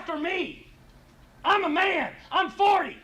after me. I'm a man. I'm 40.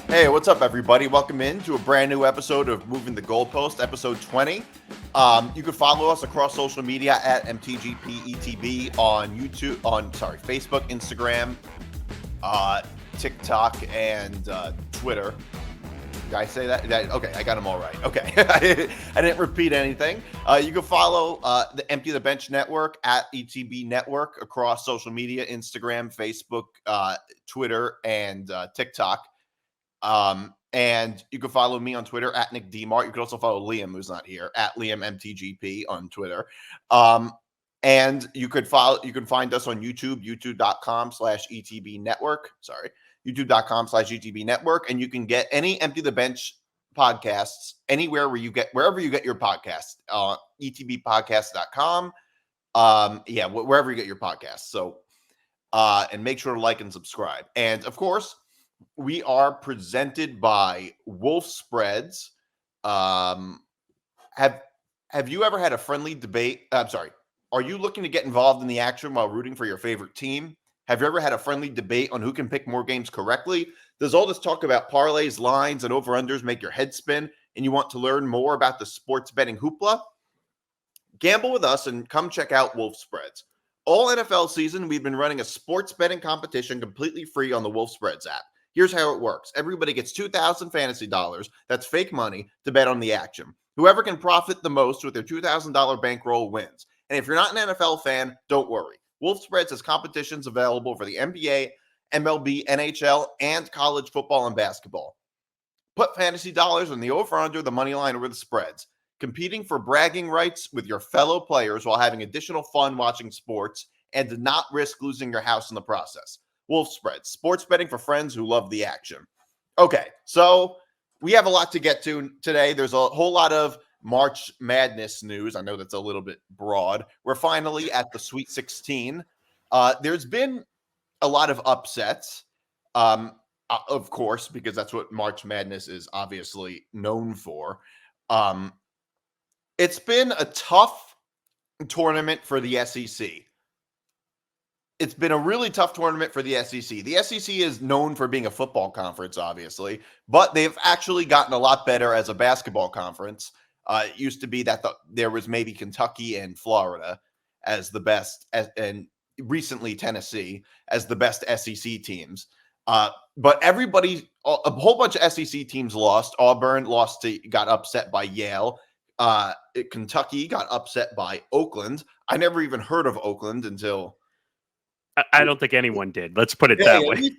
Hey, what's up, everybody? Welcome in to a brand new episode of Moving the Goalpost, episode 20. You can follow us across social media at MTGP on YouTube, Facebook, Instagram, TikTok, and Twitter. Did I say that? Okay, I got them all right. Okay, I didn't repeat anything. You can follow the Empty the Bench Network at ETB Network across social media, Instagram, Facebook, Twitter, and TikTok. And you can follow me on Twitter at Nick DiMart. You can also follow Liam, who's not here, at Liam MTGP on Twitter. And you can find us on YouTube, youtube.com/ETB Network. YouTube.com/ETB Network. And you can get any Empty the Bench podcasts wherever you get your podcasts, etbpodcast.com. Wherever you get your podcasts. So, and make sure to like and subscribe. And of course, we are presented by Wolf Spreads. Have you ever had a friendly debate? Are you looking to get involved in the action while rooting for your favorite team? Have you ever had a friendly debate on who can pick more games correctly? Does all this talk about parlays, lines, and over-unders make your head spin, and you want to learn more about the sports betting hoopla? Gamble with us and come check out Wolf Spreads. All NFL season, we've been running a sports betting competition completely free on the Wolf Spreads app. Here's how it works. Everybody gets 2,000 fantasy dollars, that's fake money, to bet on the action. Whoever can profit the most with their $2,000 bankroll wins. And if you're not an NFL fan, don't worry. Wolf Spreads has competitions available for the NBA, MLB, NHL, and college football and basketball. Put fantasy dollars on the over-under, the money line, or the spreads. Competing for bragging rights with your fellow players while having additional fun watching sports, and to not risk losing your house in the process. Wolf Spreads, sports betting for friends who love the action. Okay, so we have a lot to get to today. There's a whole lot of March Madness news. I know that's a little bit broad. We're finally at the Sweet 16. There's been a lot of upsets, of course, because that's what March Madness is obviously known for. It's been a tough tournament for the SEC. It's been a really tough tournament for the SEC. The SEC is known for being a football conference, obviously, but they've actually gotten a lot better as a basketball conference. It used to be that there was maybe Kentucky and Florida as the best, and recently Tennessee as the best SEC teams. But a whole bunch of SEC teams lost. Auburn got upset by Yale. Kentucky got upset by Oakland. I never even heard of Oakland until... I don't think anyone did. Let's put it that way.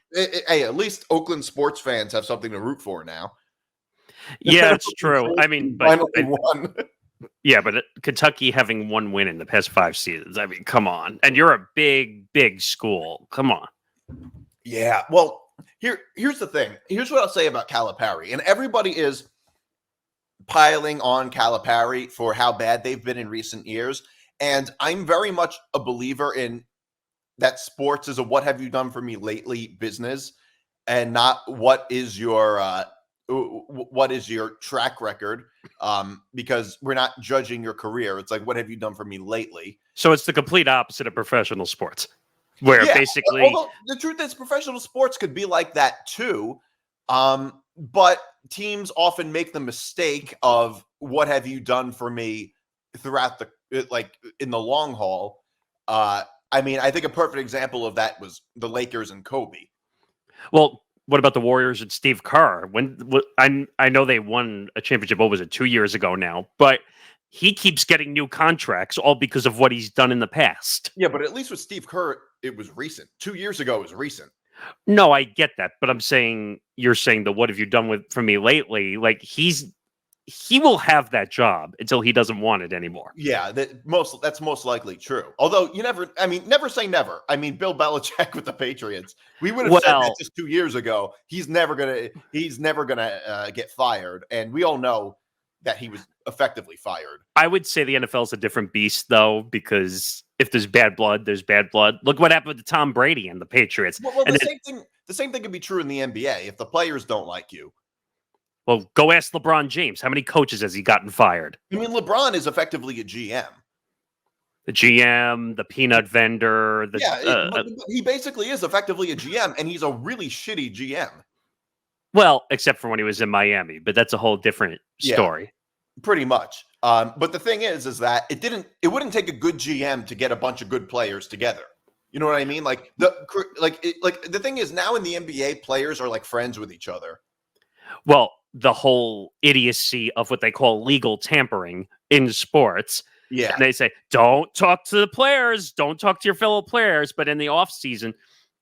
At least Oakland sports fans have something to root for now. Yeah, it's true. I mean, but Kentucky having one win in the past 5 seasons. I mean, come on. And you're a big, big school. Come on. Yeah. Well, here's the thing. Here's what I'll say about Calipari. And everybody is piling on Calipari for how bad they've been in recent years. And I'm very much a believer in that sports is a what have you done for me lately business, and not what is your track record, because we're not judging your career. It's like, what have you done for me lately? So it's the complete opposite of professional sports, where basically... Although the truth is professional sports could be like that too, but teams often make the mistake of what have you done for me throughout in the long haul. I mean, I think a perfect example of that was the Lakers and Kobe. Well, what about the Warriors and Steve Kerr? I know they won a championship. What was it, 2 years ago now? But he keeps getting new contracts, all because of what he's done in the past. Yeah, but at least with Steve Kerr, it was recent. 2 years ago was recent. No, I get that, but you're saying the what have you done for me lately? Like he will have that job until he doesn't want it anymore. Yeah, that's most likely true. Although never say never. I mean, Bill Belichick with the Patriots, we would have said that just 2 years ago. He's never gonna get fired, and we all know that he was effectively fired. I would say the NFL is a different beast, though, because if there's bad blood, there's bad blood. Look what happened to Tom Brady and the Patriots. Well, the same thing can be true in the NBA. If the players don't like you, well, go ask LeBron James. How many coaches has he gotten fired? I mean, LeBron is effectively a GM. The GM, the peanut vendor. He basically is effectively a GM, and he's a really shitty GM. Well, except for when he was in Miami, but that's a whole different story. Yeah, pretty much. But the thing is that it wouldn't take a good GM to get a bunch of good players together. You know what I mean? The thing is, now in the NBA, players are like friends with each other. Well, the whole idiocy of what they call legal tampering in sports. Yeah. And they say, don't talk to the players, don't talk to your fellow players. But in the off season,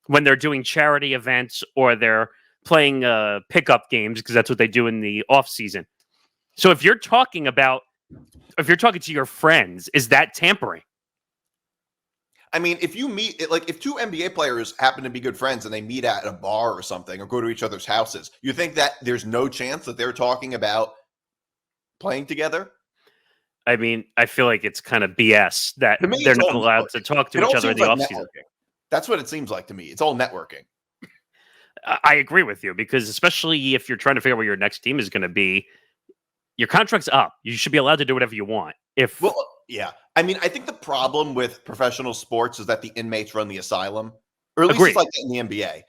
when they're doing charity events or they're playing pickup games, because that's what they do in the off season. So if you're talking to your friends, is that tampering? I mean, if two NBA players happen to be good friends and they meet at a bar or something or go to each other's houses, you think that there's no chance that they're talking about playing together? I mean, I feel like it's kind of BS that they're not allowed to talk to each other in the offseason. That's what it seems like to me. It's all networking. I agree with you, because especially if you're trying to figure out where your next team is going to be, your contract's up. You should be allowed to do whatever you want. Yeah. I mean, I think the problem with professional sports is that the inmates run the asylum, or at least it's like that in the NBA.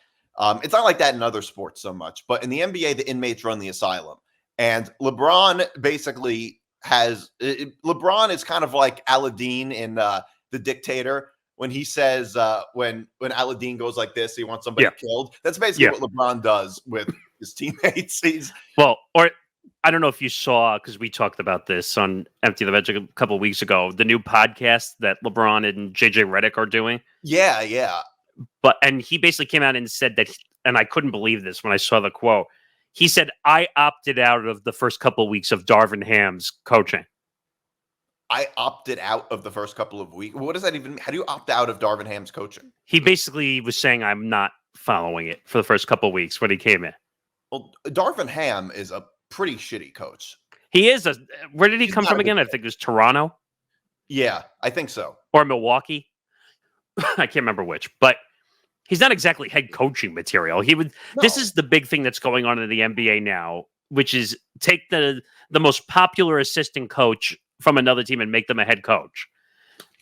It's not like that in other sports so much, but in the NBA, the inmates run the asylum. And LeBron basically LeBron is kind of like Aladdin in The Dictator, when he says, when Aladdin goes like this, he wants somebody killed. That's basically what LeBron does with his teammates. I don't know if you saw, because we talked about this on Empty the Bench a couple of weeks ago, the new podcast that LeBron and JJ Redick are doing. Yeah. And he basically came out and said that, and I couldn't believe this when I saw the quote. He said, I opted out of the first couple of weeks of Darvin Ham's coaching. I opted out of the first couple of weeks. What does that even mean? How do you opt out of Darvin Ham's coaching? He basically was saying, I'm not following it for the first couple of weeks when he came in. Well, Darvin Ham is a pretty shitty coach. He is. Where did he come from again? I think it was Toronto. Yeah, I think so. Or Milwaukee. I can't remember which, but he's not exactly head coaching material. This is the big thing that's going on in the NBA now, which is take the most popular assistant coach from another team and make them a head coach.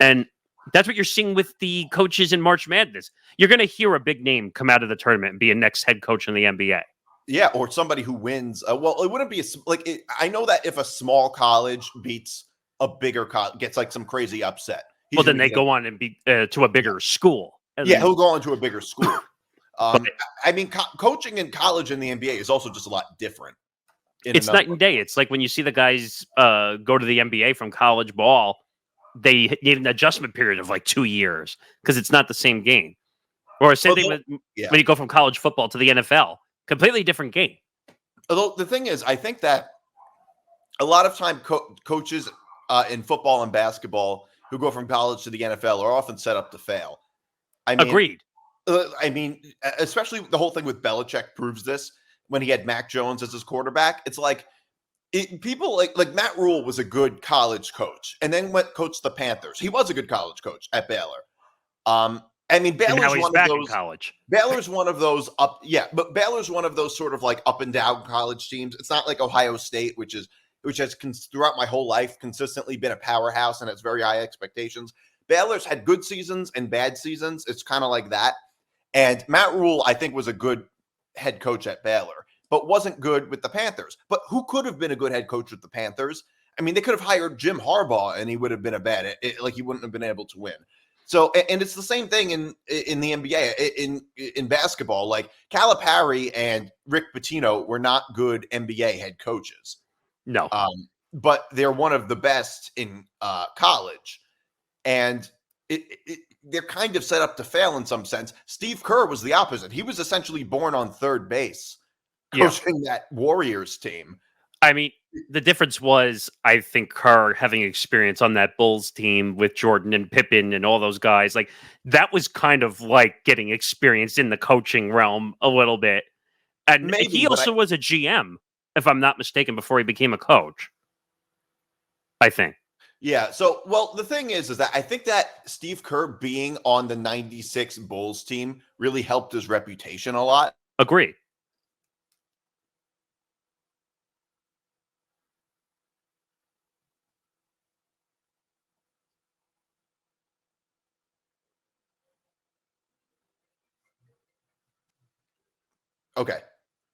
And that's what you're seeing with the coaches in March Madness. You're going to hear a big name come out of the tournament and be a next head coach in the NBA. Yeah, or somebody who wins. Well, it wouldn't be I know that if a small college beats a bigger college, gets like some crazy upset. Then they go on and be to a bigger school. He'll go on to a bigger school. I mean, coaching in college and the NBA is also just a lot different. It's night and day. It's like when you see the guys go to the NBA from college ball, they need an adjustment period of like 2 years because it's not the same game. Or same thing when you go from college football to the NFL. Completely different game. Although the thing is, I think that a lot of time coaches in football and basketball who go from college to the NFL are often set up to fail. Agreed. I mean, especially the whole thing with Belichick proves this. When he had Mac Jones as his quarterback, it's like people like Matt Rule was a good college coach, and then went coach the Panthers. He was a good college coach at Baylor. I mean, Baylor's one of those. College. Baylor's one of those but Baylor's one of those sort of like up and down college teams. It's not like Ohio State, which has throughout my whole life consistently been a powerhouse and has very high expectations. Baylor's had good seasons and bad seasons. It's kind of like that. And Matt Rule, I think, was a good head coach at Baylor, but wasn't good with the Panthers. But who could have been a good head coach with the Panthers? I mean, they could have hired Jim Harbaugh and he would have been he wouldn't have been able to win. So, and it's the same thing in the NBA, in basketball. Like Calipari and Rick Pitino were not good NBA head coaches. No. But they're one of the best in college. And they're kind of set up to fail in some sense. Steve Kerr was the opposite. He was essentially born on third base, coaching that Warriors team. I mean, the difference was, I think, Kerr having experience on that Bulls team with Jordan and Pippen and all those guys. Like, that was kind of like getting experience in the coaching realm a little bit. And Maybe, he also was a GM, if I'm not mistaken, before he became a coach, I think. Yeah. So, well, the thing is that I think that Steve Kerr being on the 96 Bulls team really helped his reputation a lot. Agree.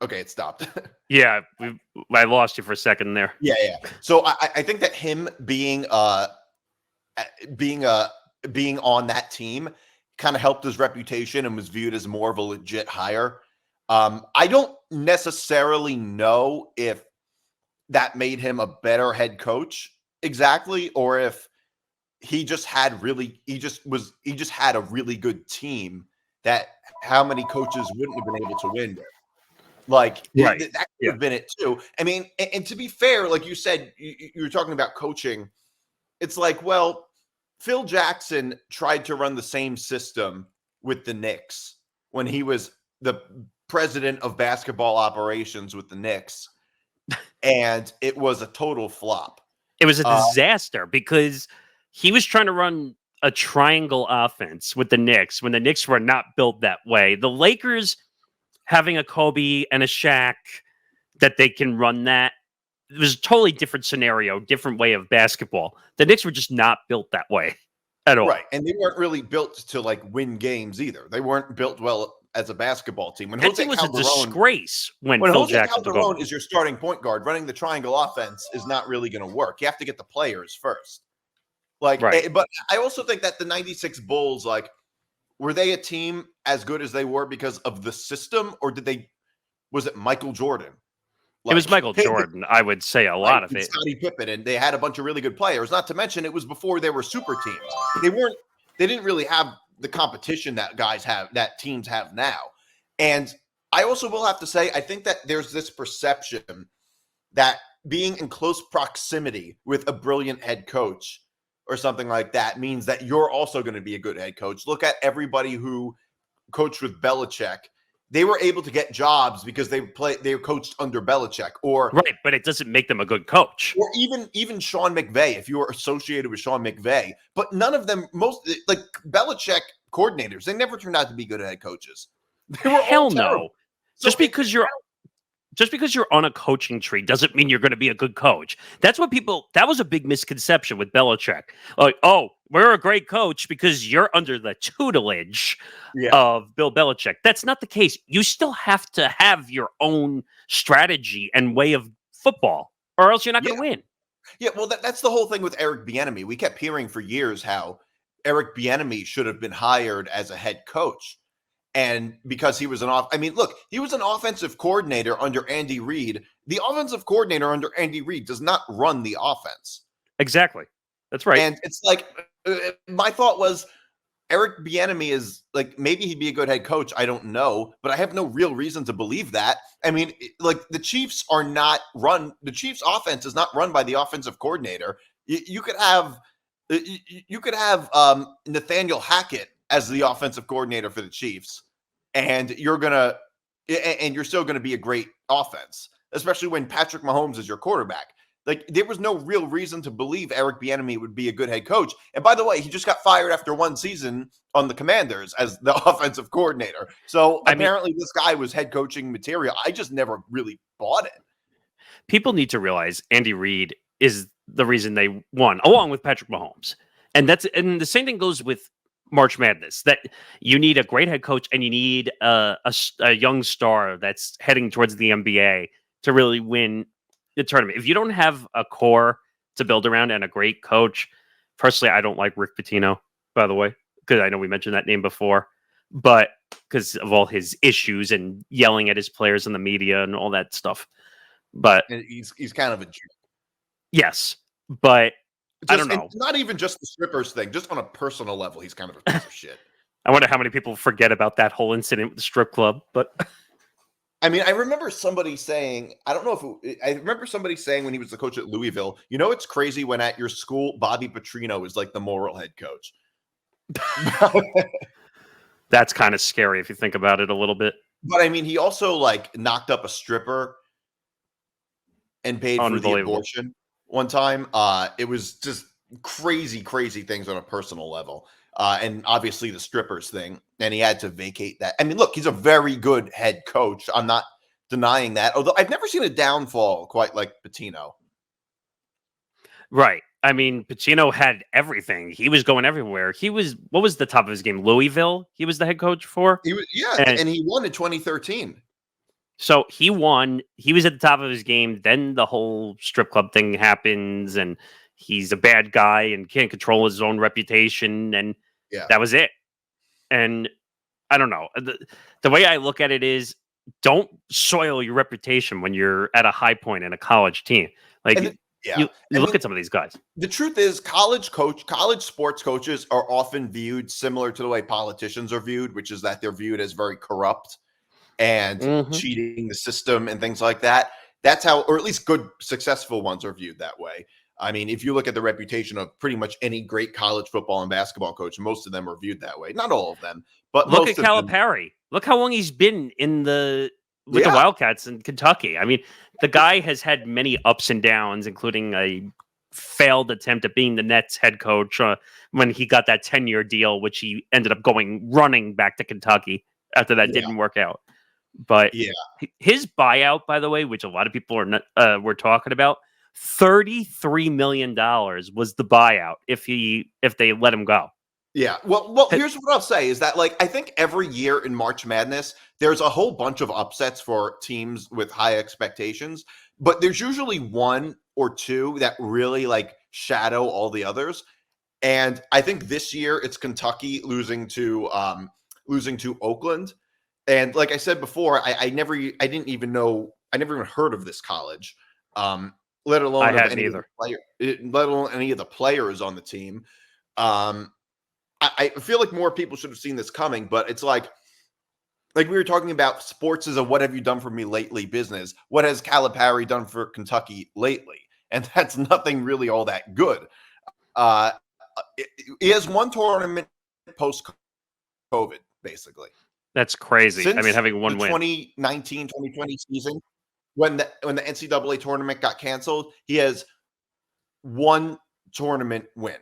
Okay, it stopped. Yeah, I lost you for a second there. Yeah. So I think that him being on that team kind of helped his reputation and was viewed as more of a legit hire. I don't necessarily know if that made him a better head coach exactly, or if he just had a really good team that how many coaches wouldn't have been able to win with. Like, right. That could have been it too. I mean, and to be fair, like you said, you were talking about coaching. It's like, well, Phil Jackson tried to run the same system with the Knicks when he was the president of basketball operations with the Knicks, and it was a total flop. It was a disaster because he was trying to run a triangle offense with the Knicks when the Knicks were not built that way. The Lakers having a Kobe and a Shaq that they can run that, it was a totally different scenario, different way of basketball. The Knicks were just not built that way at all. Right, and they weren't really built to like win games either. They weren't built well as a basketball team. That team was a disgrace when Phil Jose Jackson took over. is your starting point guard, running the triangle offense is not really going to work. You have to get the players first. Like, right. But I also think that the 96 Bulls, like, were they a team as good as they were because of the system, or was it Michael Jordan? Like, it was Michael Jordan, I would say a lot of it. Scottie Pippen, and they had a bunch of really good players. Not to mention, it was before they were super teams. They didn't really have the competition that teams have now. And I also will have to say, I think that there's this perception that being in close proximity with a brilliant head coach or something like that means that you're also going to be a good head coach. Look at everybody who coached with Belichick. They were able to get jobs because they coached under Belichick, right, but it doesn't make them a good coach. Or even Sean McVay, if you were associated with Sean McVay. But none of them, like Belichick coordinators, they never turned out to be good head coaches. They were Hell no. So just because you're on a coaching tree doesn't mean you're going to be a good coach. That was a big misconception with Belichick. Like, oh, we're a great coach because you're under the tutelage of Bill Belichick. That's not the case. You still have to have your own strategy and way of football, or else you're not going to win. Yeah, well, that's the whole thing with Eric Bieniemy. We kept hearing for years how Eric Bieniemy should have been hired as a head coach. And because he was he was an offensive coordinator under Andy Reid. The offensive coordinator under Andy Reid does not run the offense. Exactly. That's right. And it's like, my thought was, Eric Bieniemy is like, maybe he'd be a good head coach. I don't know, but I have no real reason to believe that. I mean, like the Chiefs offense is not run by the offensive coordinator. You could have Nathaniel Hackett as the offensive coordinator for the Chiefs, and you're still gonna be a great offense, especially when Patrick Mahomes is your quarterback. Like, there was no real reason to believe Eric Bieniemy would be a good head coach. And by the way, he just got fired after one season on the Commanders as the offensive coordinator. So apparently this guy was head coaching material. I just never really bought it. People need to realize Andy Reid is the reason they won, along with Patrick Mahomes. And the same thing goes with March Madness, that you need a great head coach and you need a young star that's heading towards the NBA to really win the tournament. If you don't have a core to build around and a great coach, personally, I don't like Rick Pitino, by the way, because I know we mentioned that name before, but because of all his issues and yelling at his players in the media and all that stuff. But And he's kind of a jerk. yes, but I don't know. Not even just the strippers thing, just on a personal level, he's kind of a piece of shit. I wonder how many people forget about that whole incident with the strip club, but I mean, I remember somebody saying, I don't know if I remember somebody saying when he was the coach at Louisville, it's crazy when at your school, Bobby Petrino is like the moral head coach. that's kind of scary if you think about it a little bit. But I mean, he also like knocked up a stripper and paid for the abortion one time. It was just crazy things on a personal level. And obviously the strippers thing, and he had to vacate that. I mean, look, he's a very good head coach. I'm not denying that. Although I've never seen a downfall quite like Pitino. Right. I mean, Pacino had everything. He was going everywhere. What was the top of his game? Louisville? He was the head coach for? He was, and he won in 2013. So he won. He was at the top of his game. Then the whole strip club thing happens, and he's a bad guy and can't control his own reputation. And that was it. And I don't know. The way I look at it is, don't soil your reputation when you're at a high point in a college team. Like, you look at some of these guys. The truth is, college sports coaches are often viewed similar to the way politicians are viewed, which is that they're viewed as very corrupt and cheating the system and things like that. That's how, or at least good, successful ones are viewed that way. I mean, if you look at the reputation of pretty much any great college football and basketball coach, most of them are viewed that way. Not all of them, but look at Calipari. Look how long he's been with the Wildcats in Kentucky. I mean, the guy has had many ups and downs, including a failed attempt at being the Nets head coach when he got that 10-year deal, which he ended up running back to Kentucky after that didn't work out. But his buyout, by the way, which a lot of people were talking about, $33 million was the buyout if they let him go. Yeah. Well, here's what I'll say is that, like, I think every year in March Madness, there's a whole bunch of upsets for teams with high expectations, but there's usually one or two that really like shadow all the others. And I think this year it's Kentucky losing to Oakland. And like I said before, I never even heard of this college. Let alone any of the players on the team. I feel like more people should have seen this coming, but it's like we were talking about sports as a what have you done for me lately business. What has Calipari done for Kentucky lately? And that's nothing really all that good. He has one tournament post-COVID, basically. That's crazy. Since having one win. 2019-2020 season, when the NCAA tournament got canceled, he has one tournament win.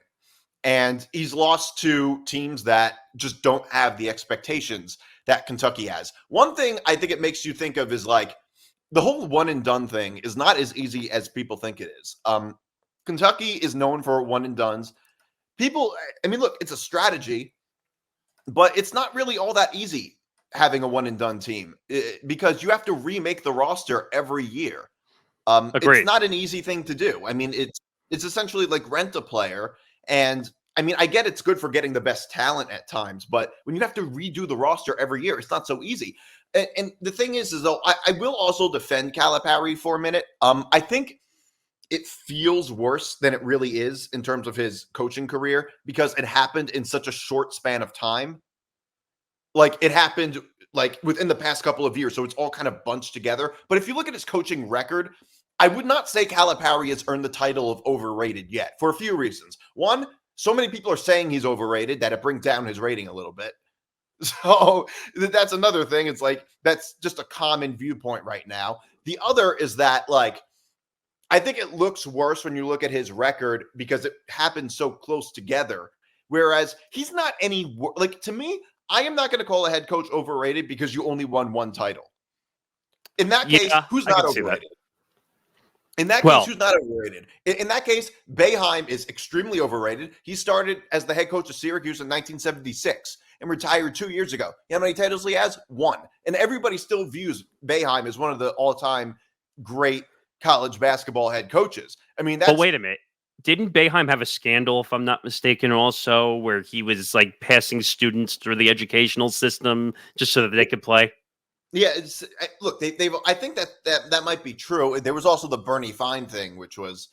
And he's lost to teams that just don't have the expectations that Kentucky has. One thing I think it makes you think of is like the whole one and done thing is not as easy as people think it is. Kentucky is known for one and dones. Look, it's a strategy, but it's not really all that easy having a one and done team because you have to remake the roster every year. It's not an easy thing to do. I mean, it's essentially like rent a player. And I mean, I get it's good for getting the best talent at times, but when you have to redo the roster every year, it's not so easy. And the thing is though, I will also defend Calipari for a minute. I think it feels worse than it really is in terms of his coaching career because it happened in such a short span of time. Like it happened like within the past couple of years. So it's all kind of bunched together. But if you look at his coaching record, I would not say Calipari has earned the title of overrated yet for a few reasons. One, so many people are saying he's overrated that it brings down his rating a little bit. So that's another thing. It's like, that's just a common viewpoint right now. The other is that like, I think it looks worse when you look at his record because it happened so close together. Whereas he's not to me, I am not going to call a head coach overrated because you only won one title. In that case, who's not overrated? In that case, who's not overrated? In that case, Boeheim is extremely overrated. He started as the head coach of Syracuse in 1976 and retired 2 years ago. You know how many titles he has? One. And everybody still views Boeheim as one of the all-time great college basketball head coaches. I mean, that's... But wait a minute. didn't Boeheim have a scandal, if I'm not mistaken, also where he was like passing students through the educational system just so that they could play? Yeah, look, they've. I think that might be true. There was also the Bernie Fine thing, which was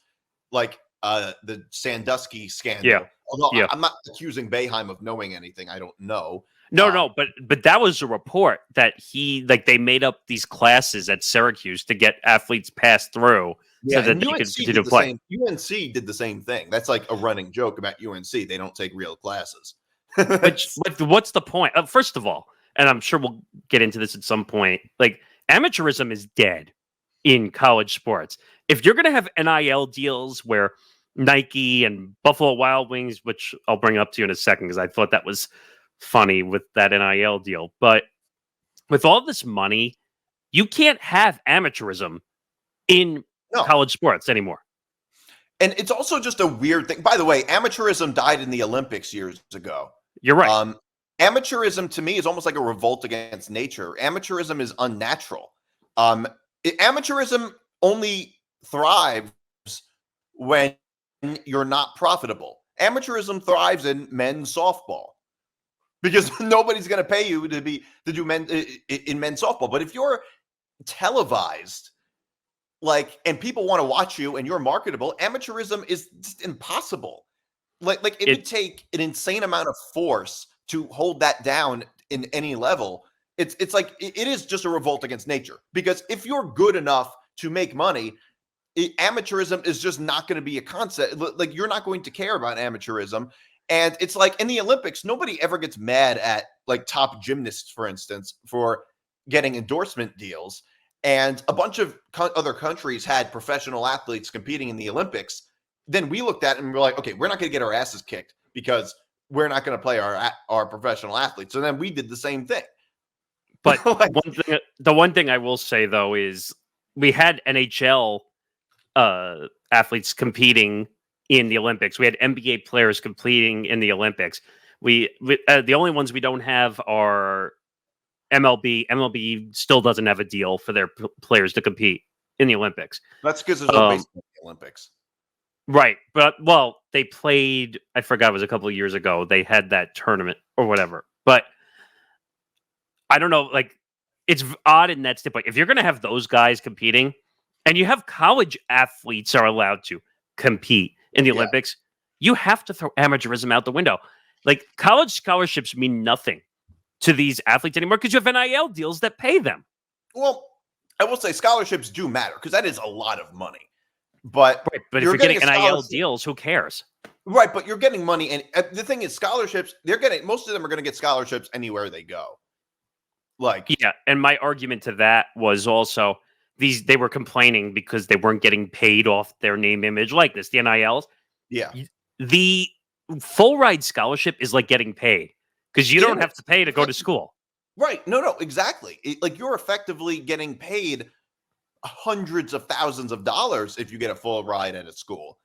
like the Sandusky scandal. Yeah. Although Yeah. I'm not accusing Boeheim of knowing anything. I don't know. No, but that was a report that they made up these classes at Syracuse to get athletes passed through so that they could continue to play. UNC did the same thing. That's like a running joke about UNC. They don't take real classes. But what's the point? First of all, and I'm sure we'll get into this at some point, like amateurism is dead in college sports. If you're going to have NIL deals where Nike and Buffalo Wild Wings, which I'll bring up to you in a second because I thought that was funny with that NIL deal, but with all this money, you can't have amateurism in college sports anymore. And it's also just a weird thing. By the way, amateurism died in the Olympics years ago. You're right. Amateurism to me is almost like a revolt against nature. Amateurism is unnatural. Amateurism only thrives when you're not profitable. Amateurism thrives in men's softball because nobody's going to pay you to do men's softball. But if you're televised, and people want to watch you and you're marketable, amateurism is just impossible. It would take an insane amount of force to hold that down in any level. It's like it is just a revolt against nature, because if you're good enough to make money, amateurism is just not going to be a concept. Like, you're not going to care about amateurism. And it's like in the Olympics, nobody ever gets mad at like top gymnasts, for instance, for getting endorsement deals. And a bunch of other countries had professional athletes competing in the Olympics. Then we looked at it and we're like, okay, we're not going to get our asses kicked because we're not going to play our professional athletes. So then we did the same thing. But the one thing I will say, though, is we had NHL athletes competing in the Olympics. We had NBA players competing in the Olympics. The only ones we don't have are MLB. MLB still doesn't have a deal for their players to compete in the Olympics. That's because there's no baseball in the Olympics. Right. But, they played, I forgot, it was a couple of years ago. They had that tournament or whatever. But I don't know, it's odd in that standpoint. If you're going to have those guys competing, and you have college athletes are allowed to compete in the Olympics, you have to throw amateurism out the window. Like, college scholarships mean nothing to these athletes anymore because you have NIL deals that pay them. Well, I will say scholarships do matter because that is a lot of money. But if you're getting NIL deals, who cares? Right, but you're getting money, and the thing is, scholarships, most of them are going to get scholarships anywhere they go. And my argument to that was also they were complaining because they weren't getting paid off their name, image, likeness, the NILs. Yeah. The full ride scholarship is like getting paid because you don't have to pay to go to school. Right. No, exactly. You're effectively getting paid hundreds of thousands of dollars if you get a full ride at a school.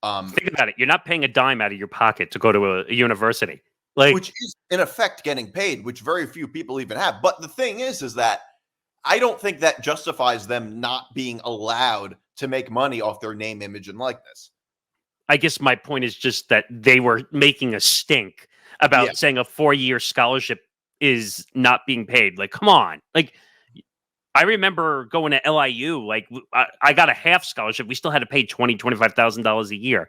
Think about it. You're not paying a dime out of your pocket to go to a university. Which is, in effect, getting paid, which very few people even have. But the thing is that I don't think that justifies them not being allowed to make money off their name, image, and likeness. I guess my point is just that they were making a stink about saying a 4-year scholarship is not being paid. Like, come on. I remember going to LIU. I got a half scholarship. We still had to pay $25,000 a year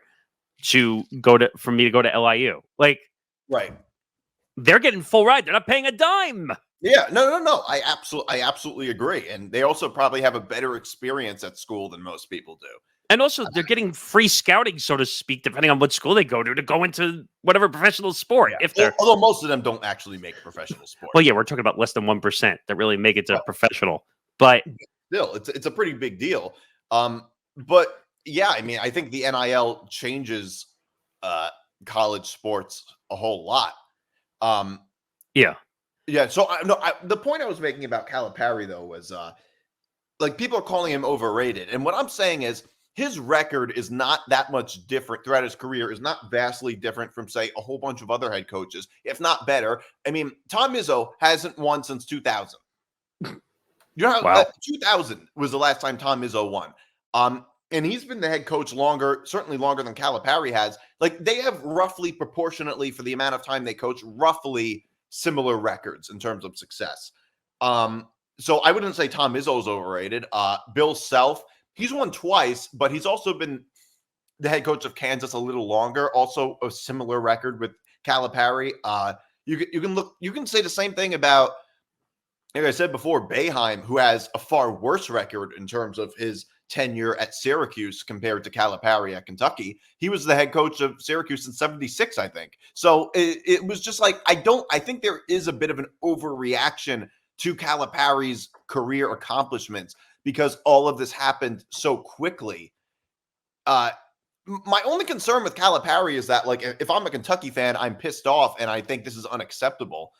for me to go to LIU. Right. They're getting full ride. They're not paying a dime. Yeah, no. I absolutely agree. And they also probably have a better experience at school than most people do. And also, they're getting free scouting, so to speak, depending on what school they go to go into whatever professional sport. Yeah. Although most of them don't actually make professional sport. Well, yeah, we're talking about less than 1% that really make it to professional. But still, it's a pretty big deal. But yeah, I mean, I think the NIL changes college sports a whole lot. Yeah. So the point I was making about Calipari though was people are calling him overrated, and what I'm saying is his record is not that much different throughout his career. Is not vastly different from, say, a whole bunch of other head coaches, if not better. I mean, Tom Izzo hasn't won since 2000. You know how 2000 was the last time Tom Izzo won. and he's been the head coach longer, certainly longer than Calipari has. Like, they have roughly proportionately, for the amount of time they coach, roughly similar records in terms of success. So I wouldn't say Tom Izzo's overrated. Bill Self, he's won twice, but he's also been the head coach of Kansas a little longer. Also a similar record with Calipari. You can say the same thing about, like I said before, Boeheim, who has a far worse record in terms of his tenure at Syracuse compared to Calipari at Kentucky. He was the head coach of Syracuse in 76, I think. So it was just like, I think there is a bit of an overreaction to Calipari's career accomplishments because all of this happened so quickly. My only concern with Calipari is that, like, if I'm a Kentucky fan, I'm pissed off and I think this is unacceptable.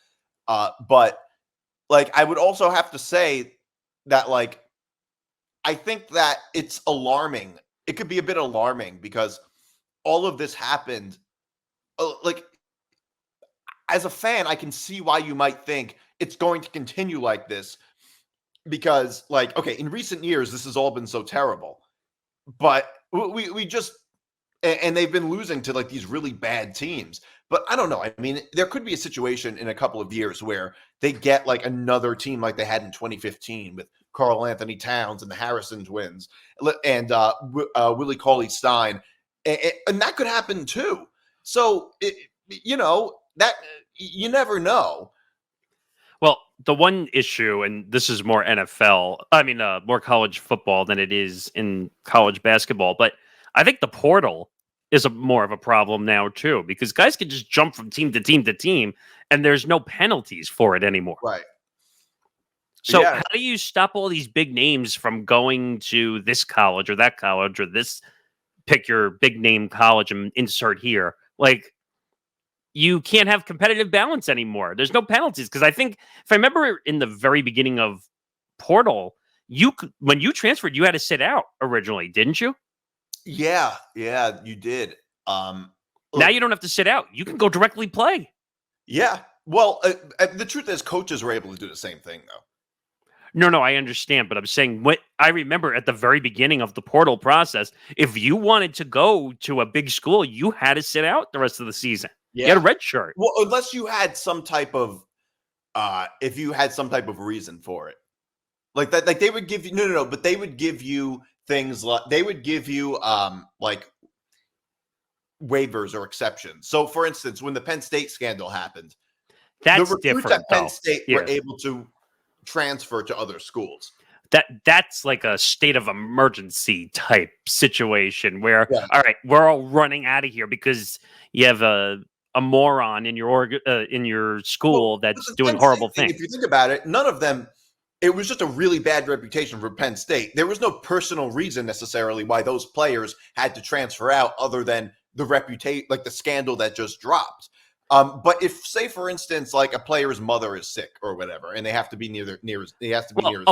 But like, I would also have to say that, like, I think that it's alarming. It could be a bit alarming because all of this happened. Like, as a fan, I can see why you might think it's going to continue like this because, like, okay, in recent years, this has all been so terrible, but we just, and they've been losing to like these really bad teams. But I don't know. I mean, there could be a situation in a couple of years where they get like another team like they had in 2015 with Karl Anthony Towns and the Harrison twins and Willie Cauley-Stein. And that could happen too. So, that you never know. Well, the one issue, and this is more more college football than it is in college basketball, but I think the portal is more of a problem now too, because guys can just jump from team to team to team, and there's no penalties for it anymore. Right. So how do you stop all these big names from going to this college or that college or this, pick your big name college and insert here? Like, you can't have competitive balance anymore. There's no penalties. Because I think, if I remember in the very beginning of portal, when you transferred, you had to sit out originally, didn't you? Yeah, you did. Now you don't have to sit out. You can go directly play. Yeah. Well, the truth is coaches were able to do the same thing, though. No, I understand. But I'm saying, what I remember at the very beginning of the portal process, if you wanted to go to a big school, you had to sit out the rest of the season. Yeah. You had a red shirt. Well, unless you had some type of, if you had some type of reason for it. Like that, like they would give you, no, but they would give you things like, they would give you like waivers or exceptions. So for instance, when the Penn State scandal happened, that's the recruits different. At Penn State were able to transfer to other schools. That's like a state of emergency type situation where, all right, we're all running out of here because you have a moron in your school that's doing horrible things. If you think about it, none of them. It was just a really bad reputation for Penn State. There was no personal reason necessarily why those players had to transfer out, other than the reputation, like the scandal that just dropped. But if, say, for instance, like a player's mother is sick or whatever, and they have to be near his mother,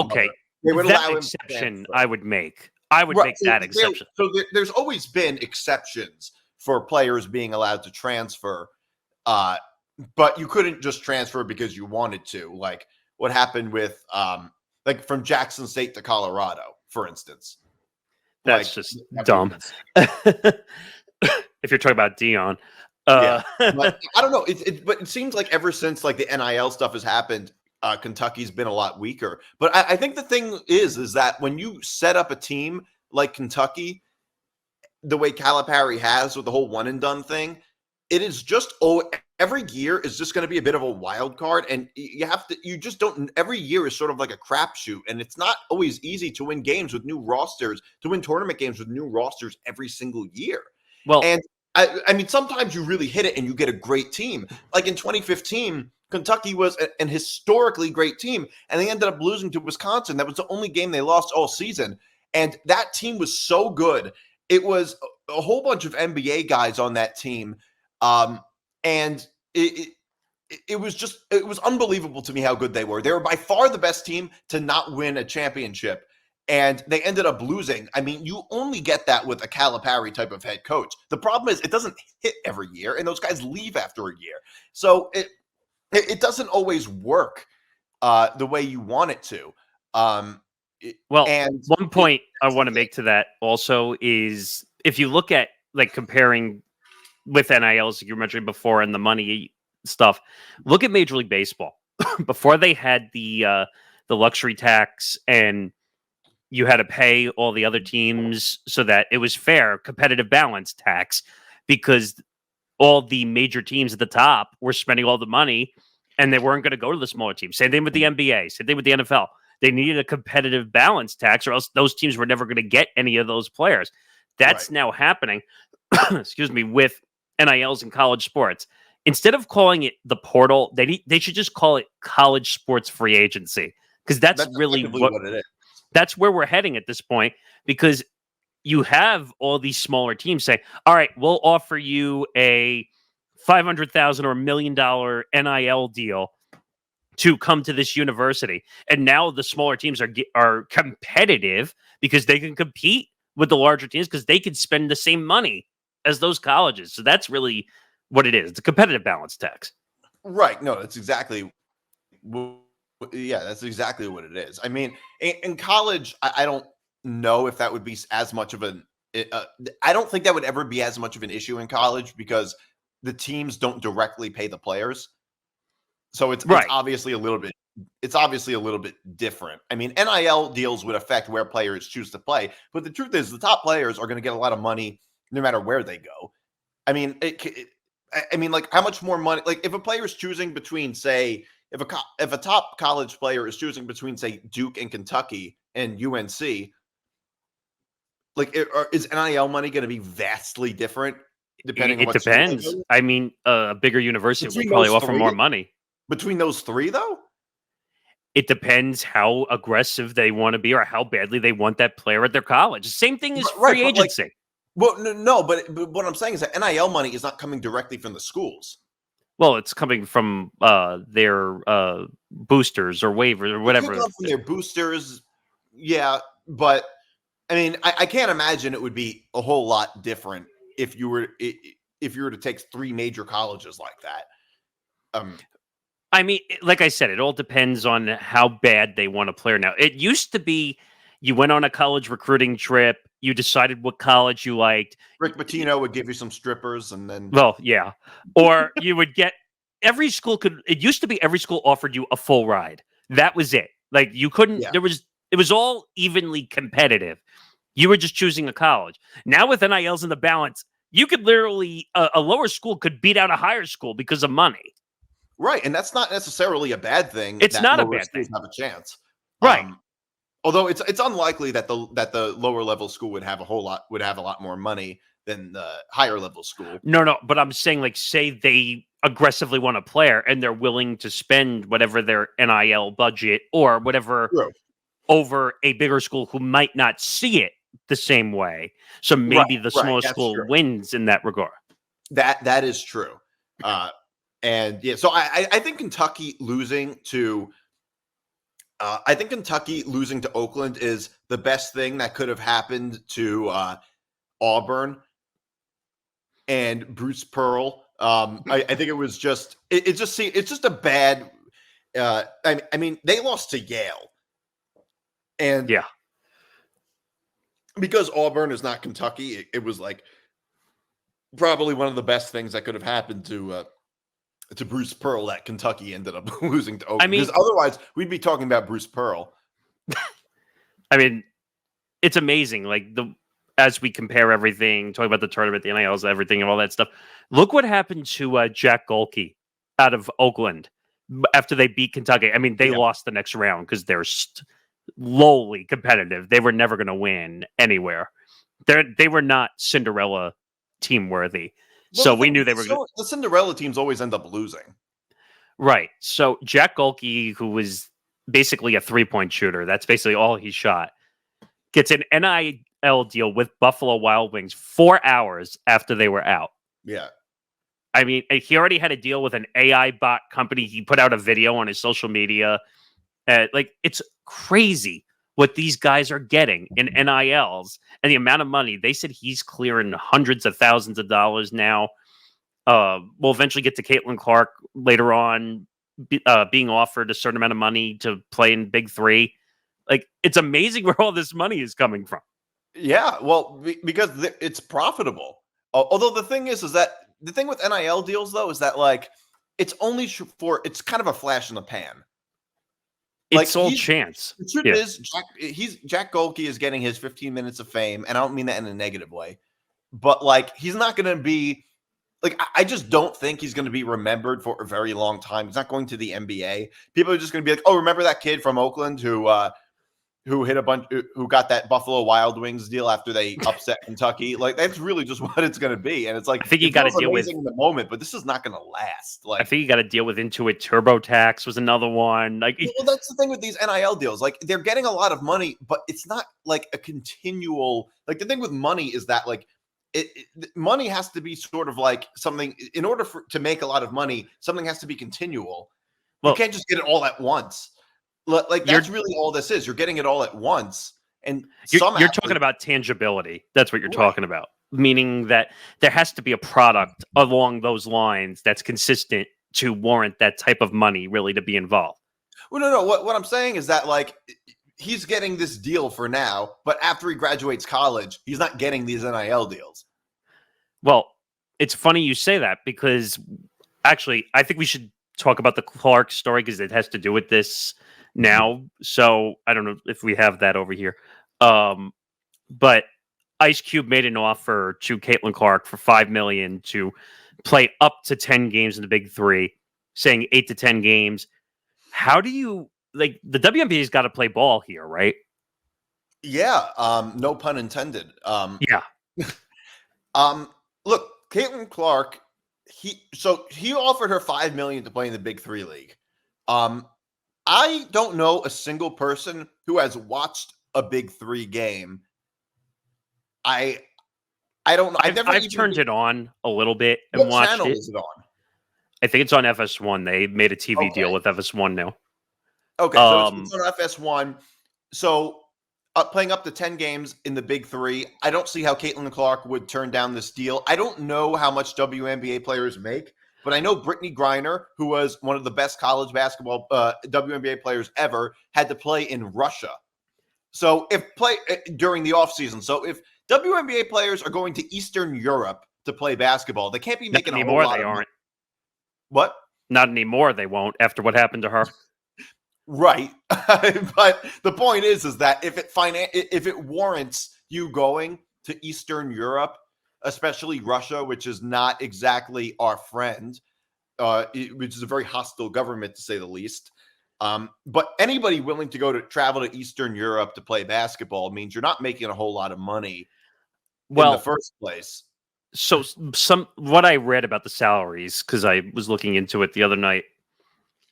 they would allow him exception. I would make that exception. So there's always been exceptions for players being allowed to transfer, but you couldn't just transfer because you wanted to. Like what happened with, like from Jackson State to Colorado, for instance. That's just dumb. If you're talking about Dion. But I don't know. But it seems like ever since like the NIL stuff has happened, Kentucky's been a lot weaker. But I think the thing is that when you set up a team like Kentucky, the way Calipari has with the whole one and done thing, it is just every year is just going to be a bit of a wild card, and every year is sort of like a crapshoot, and it's not always easy to win games with new rosters, to win tournament games with new rosters every single year. Well, and I mean, sometimes you really hit it and you get a great team. Like in 2015, Kentucky was an historically great team, and they ended up losing to Wisconsin. That was the only game they lost all season, and that team was so good. It was a whole bunch of NBA guys on that team. And it was unbelievable to me how good they were. They were by far the best team to not win a championship, and they ended up losing. I mean, you only get that with a Calipari type of head coach. The problem is it doesn't hit every year, and those guys leave after a year. So it doesn't always work the way you want it to. Well, And one point I want to make to that also is if you look at like comparing with NILs you mentioned before and the money stuff, look at Major League Baseball. Before they had the luxury tax and you had to pay all the other teams so that it was fair, competitive balance tax, because all the major teams at the top were spending all the money and they weren't going to go to the smaller teams. Same thing with the NBA, same thing with the NFL. They needed a competitive balance tax or else those teams were never going to get any of those players. That's now happening, excuse me, with NILs in college sports. Instead of calling it the portal, they should just call it college sports free agency, because that's really what it is. That's where we're heading at this point, because you have all these smaller teams say, all right, we'll offer you a $500,000 or $1 million NIL deal to come to this university. And now the smaller teams are competitive because they can compete with the larger teams because they can spend the same money as those colleges. So that's really what it is. It's a competitive balance tax. Right. No, that's exactly that's exactly what it is. I mean, in college, I don't know if that would be as much of I don't think that would ever be as much of an issue in college because the teams don't directly pay the players. So it's obviously a little bit different. I mean, NIL deals would affect where players choose to play, but the truth is the top players are going to get a lot of money no matter where they go. I mean, like how much more money, like if a player is choosing between, say, if a top college player is choosing between, say, Duke and Kentucky and UNC, like is NIL money going to be vastly different depending on what depends. I mean, a bigger university will probably offer more money. Between those three, though? It depends how aggressive they want to be or how badly they want that player at their college. Same thing as free agency. But what I'm saying is that NIL money is not coming directly from the schools. Well, it's coming from their boosters or waivers or whatever. It could come from their boosters, yeah. But I mean, I can't imagine it would be a whole lot different if you were to take three major colleges like that. I mean, like I said, it all depends on how bad they want a player now. It used to be you went on a college recruiting trip, you decided what college you liked. Rick Pitino would give you some strippers and then... Well, yeah. Or you would get... Every school could... It used to be every school offered you a full ride. That was it. Like, you couldn't... Yeah. It was all evenly competitive. You were just choosing a college. Now with NILs in the balance, you could literally... a lower school could beat out a higher school because of money. Right, and that's not necessarily a bad thing. It's not a bad thing. Have a chance, right? Although it's unlikely that the lower level school would have a lot more money than the higher level school. No, but I'm saying, like, say they aggressively want a player and they're willing to spend whatever their NIL budget or whatever over a bigger school who might not see it the same way. So maybe the smaller school wins in that regard. That is true. And yeah, so I think Kentucky losing to Oakland is the best thing that could have happened to Auburn and Bruce Pearl. I think it was just it's just a bad. I mean, they lost to Yale, and because Auburn is not Kentucky, it was like probably one of the best things that could have happened to Bruce Pearl that Kentucky ended up losing to Oakland. I mean, because otherwise we'd be talking about Bruce Pearl. I mean, it's amazing. Like as we compare everything, talking about the tournament, the NILs, everything, and all that stuff. Look what happened to Jack Golke out of Oakland after they beat Kentucky. I mean, they lost the next round because they're lowly competitive. They were never going to win anywhere. They were not Cinderella team worthy. Well, so we knew they were good. The Cinderella teams always end up losing. Right. So Jack Golke, who was basically a 3-point shooter, that's basically all he shot, gets an NIL deal with Buffalo Wild Wings 4 hours after they were out. Yeah. I mean, he already had a deal with an AI bot company. He put out a video on his social media. It's crazy what these guys are getting in NILs and the amount of money. They said he's clearing hundreds of thousands of dollars now. We'll eventually get to Caitlin Clark later on being offered a certain amount of money to play in Big Three. Like, it's amazing where all this money is coming from. Yeah, well, because it's profitable. Although the thing is that the thing with NIL deals though is that like it's only it's kind of a flash in the pan. It's all chance. The truth is, Jack Golke is getting his 15 minutes of fame, and I don't mean that in a negative way, but like he's not going to be like I just don't think he's going to be remembered for a very long time. He's not going to the NBA. People are just going to be like, "Oh, remember that kid from Oakland who hit a bunch, who got that Buffalo Wild Wings deal after they upset Kentucky." Like that's really just what it's going to be. And it's like, I think you got to deal with in the moment, but this is not going to last. Like I think you got to deal with Intuit TurboTax was another one. Like, well, that's the thing with these NIL deals. Like they're getting a lot of money, but it's not like a continual. Like the thing with money is that like money has to be sort of like something in order to make a lot of money. Something has to be continual. Well, you can't just get it all at once. Like that's really all this is. You're getting it all at once, and you're talking about tangibility. That's what you're talking about, meaning that there has to be a product along those lines that's consistent to warrant that type of money really to be involved. Well, no. What I'm saying is that like he's getting this deal for now, but after he graduates college, he's not getting these NIL deals. Well, it's funny you say that because actually, I think we should talk about the Clark story because it has to do with this now. So I don't know if we have that over here. But Ice Cube made an offer to Caitlin Clark for $5 million to play up to 10 games in the Big Three, saying 8 to 10 games. How do you like the WNBA's got to play ball here, right? Yeah. No pun intended. Yeah. Look, Caitlin Clark, he offered her $5 million to play in the Big Three league. I don't know a single person who has watched a Big Three game. I don't know. I've turned it on a little bit and what watched channel it. Is it on? I think it's on FS1. They made a TV deal with FS1 now. Okay, so it's on FS1. So playing up to 10 games in the Big Three, I don't see how Caitlin Clark would turn down this deal. I don't know how much WNBA players make. But I know Brittany Griner, who was one of the best college basketball WNBA players ever, had to play in Russia. So during the offseason. So if WNBA players are going to Eastern Europe to play basketball, they can't be making a whole lot of money. Aren't. What? Not anymore. They won't after what happened to her. Right. But the point is that if it warrants you going to Eastern Europe, especially Russia, which is not exactly our friend, which is a very hostile government to say the least. But anybody willing to travel to Eastern Europe to play basketball means you're not making a whole lot of money in the first place. So what I read about the salaries, because I was looking into it the other night,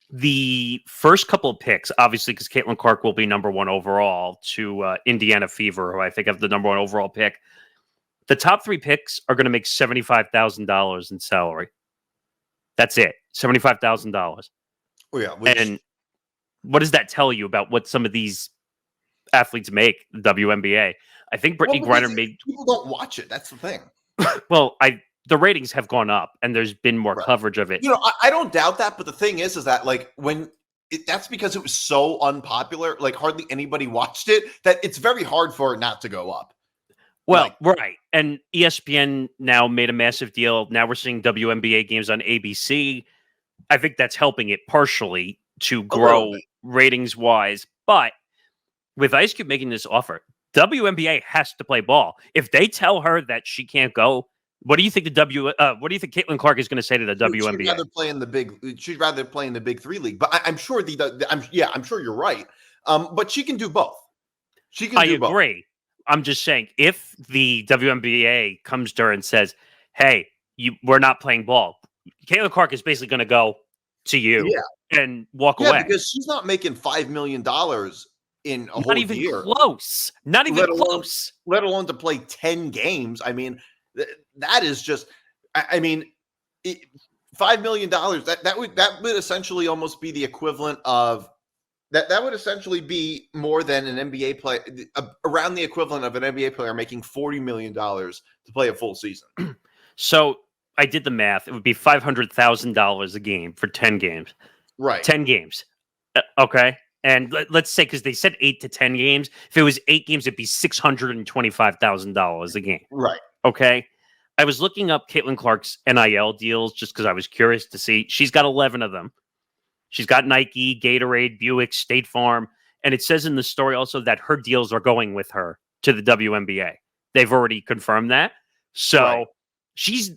the first couple of picks, obviously, because Caitlin Clark will be number 1 overall to Indiana Fever, who I think have the number 1 overall pick. The top 3 picks are going to make $75,000 in salary. That's it, $75,000. Oh yeah, and what does that tell you about what some of these athletes make? The WNBA. I think Brittany Griner made. People don't watch it. That's the thing. Well, the ratings have gone up, and there's been more coverage of it. You know, I don't doubt that, but the thing is that like that's because it was so unpopular. Like hardly anybody watched it. That it's very hard for it not to go up. Well, right. And ESPN now made a massive deal. Now we're seeing WNBA games on ABC. I think that's helping it partially to grow ratings-wise. But with Ice Cube making this offer, WNBA has to play ball. If they tell her that she can't go, what do you think what do you think Caitlin Clark is going to say to the WNBA? She'd rather play in the Big Three league. But I'm sure I'm sure you're right. But she can do both. She can do both. I agree. I'm just saying, if the WNBA comes to her and says, "Hey, we're not playing ball," Caitlin Clark is basically going to go to you and walk away. Because she's not making $5 million in a whole year. Close. Not even close. Let alone to play 10 games. I mean, that is just. I mean, $5 million. That would essentially almost be the equivalent of. That would essentially be more than an NBA player, around the equivalent of an NBA player making $40 million to play a full season. So I did the math. It would be $500,000 a game for 10 games. Right. 10 games. Okay. And let's say, because they said 8 to 10 games, if it was 8 games, it'd be $625,000 a game. Right. Okay. I was looking up Caitlin Clark's NIL deals just because I was curious to see. She's got 11 of them. She's got Nike, Gatorade, Buick, State Farm. And it says in the story also that her deals are going with her to the WNBA. They've already confirmed that. So she's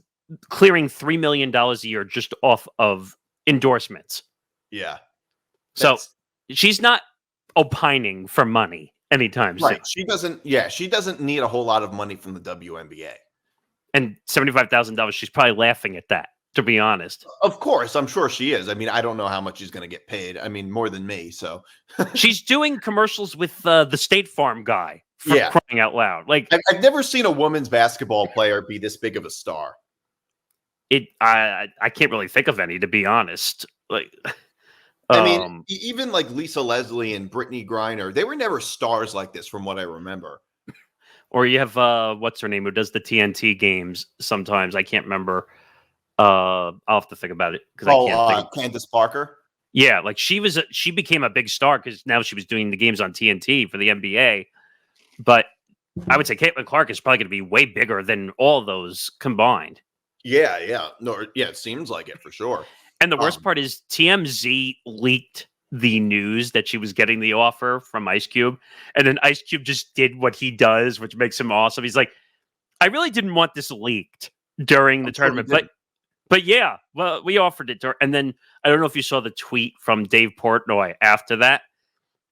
clearing $3 million a year just off of endorsements. Yeah. So she's not opining for money anytime soon. Right. She doesn't need a whole lot of money from the WNBA. And $75,000, she's probably laughing at that, to be honest. Of course, I'm sure she is. I mean, I don't know how much she's going to get paid. I mean, more than me. So she's doing commercials with the State Farm guy. For crying out loud! Like I've never seen a women's basketball player be this big of a star. I can't really think of any, to be honest. Like, I mean, even like Lisa Leslie and Brittany Griner, they were never stars like this, from what I remember. Or you have what's her name, who does the TNT games sometimes? I can't remember. I'll have to think about it because I can't think. Candace Parker. Yeah, like she became a big star because now she was doing the games on TNT for the NBA. But I would say Caitlin Clark is probably going to be way bigger than all those combined. Yeah. It seems like it for sure. And the worst part is TMZ leaked the news that she was getting the offer from Ice Cube. And then Ice Cube just did what he does, which makes him awesome. He's like, I really didn't want this leaked during the tournament. But yeah, well, we offered it to her. And then I don't know if you saw the tweet from Dave Portnoy after that,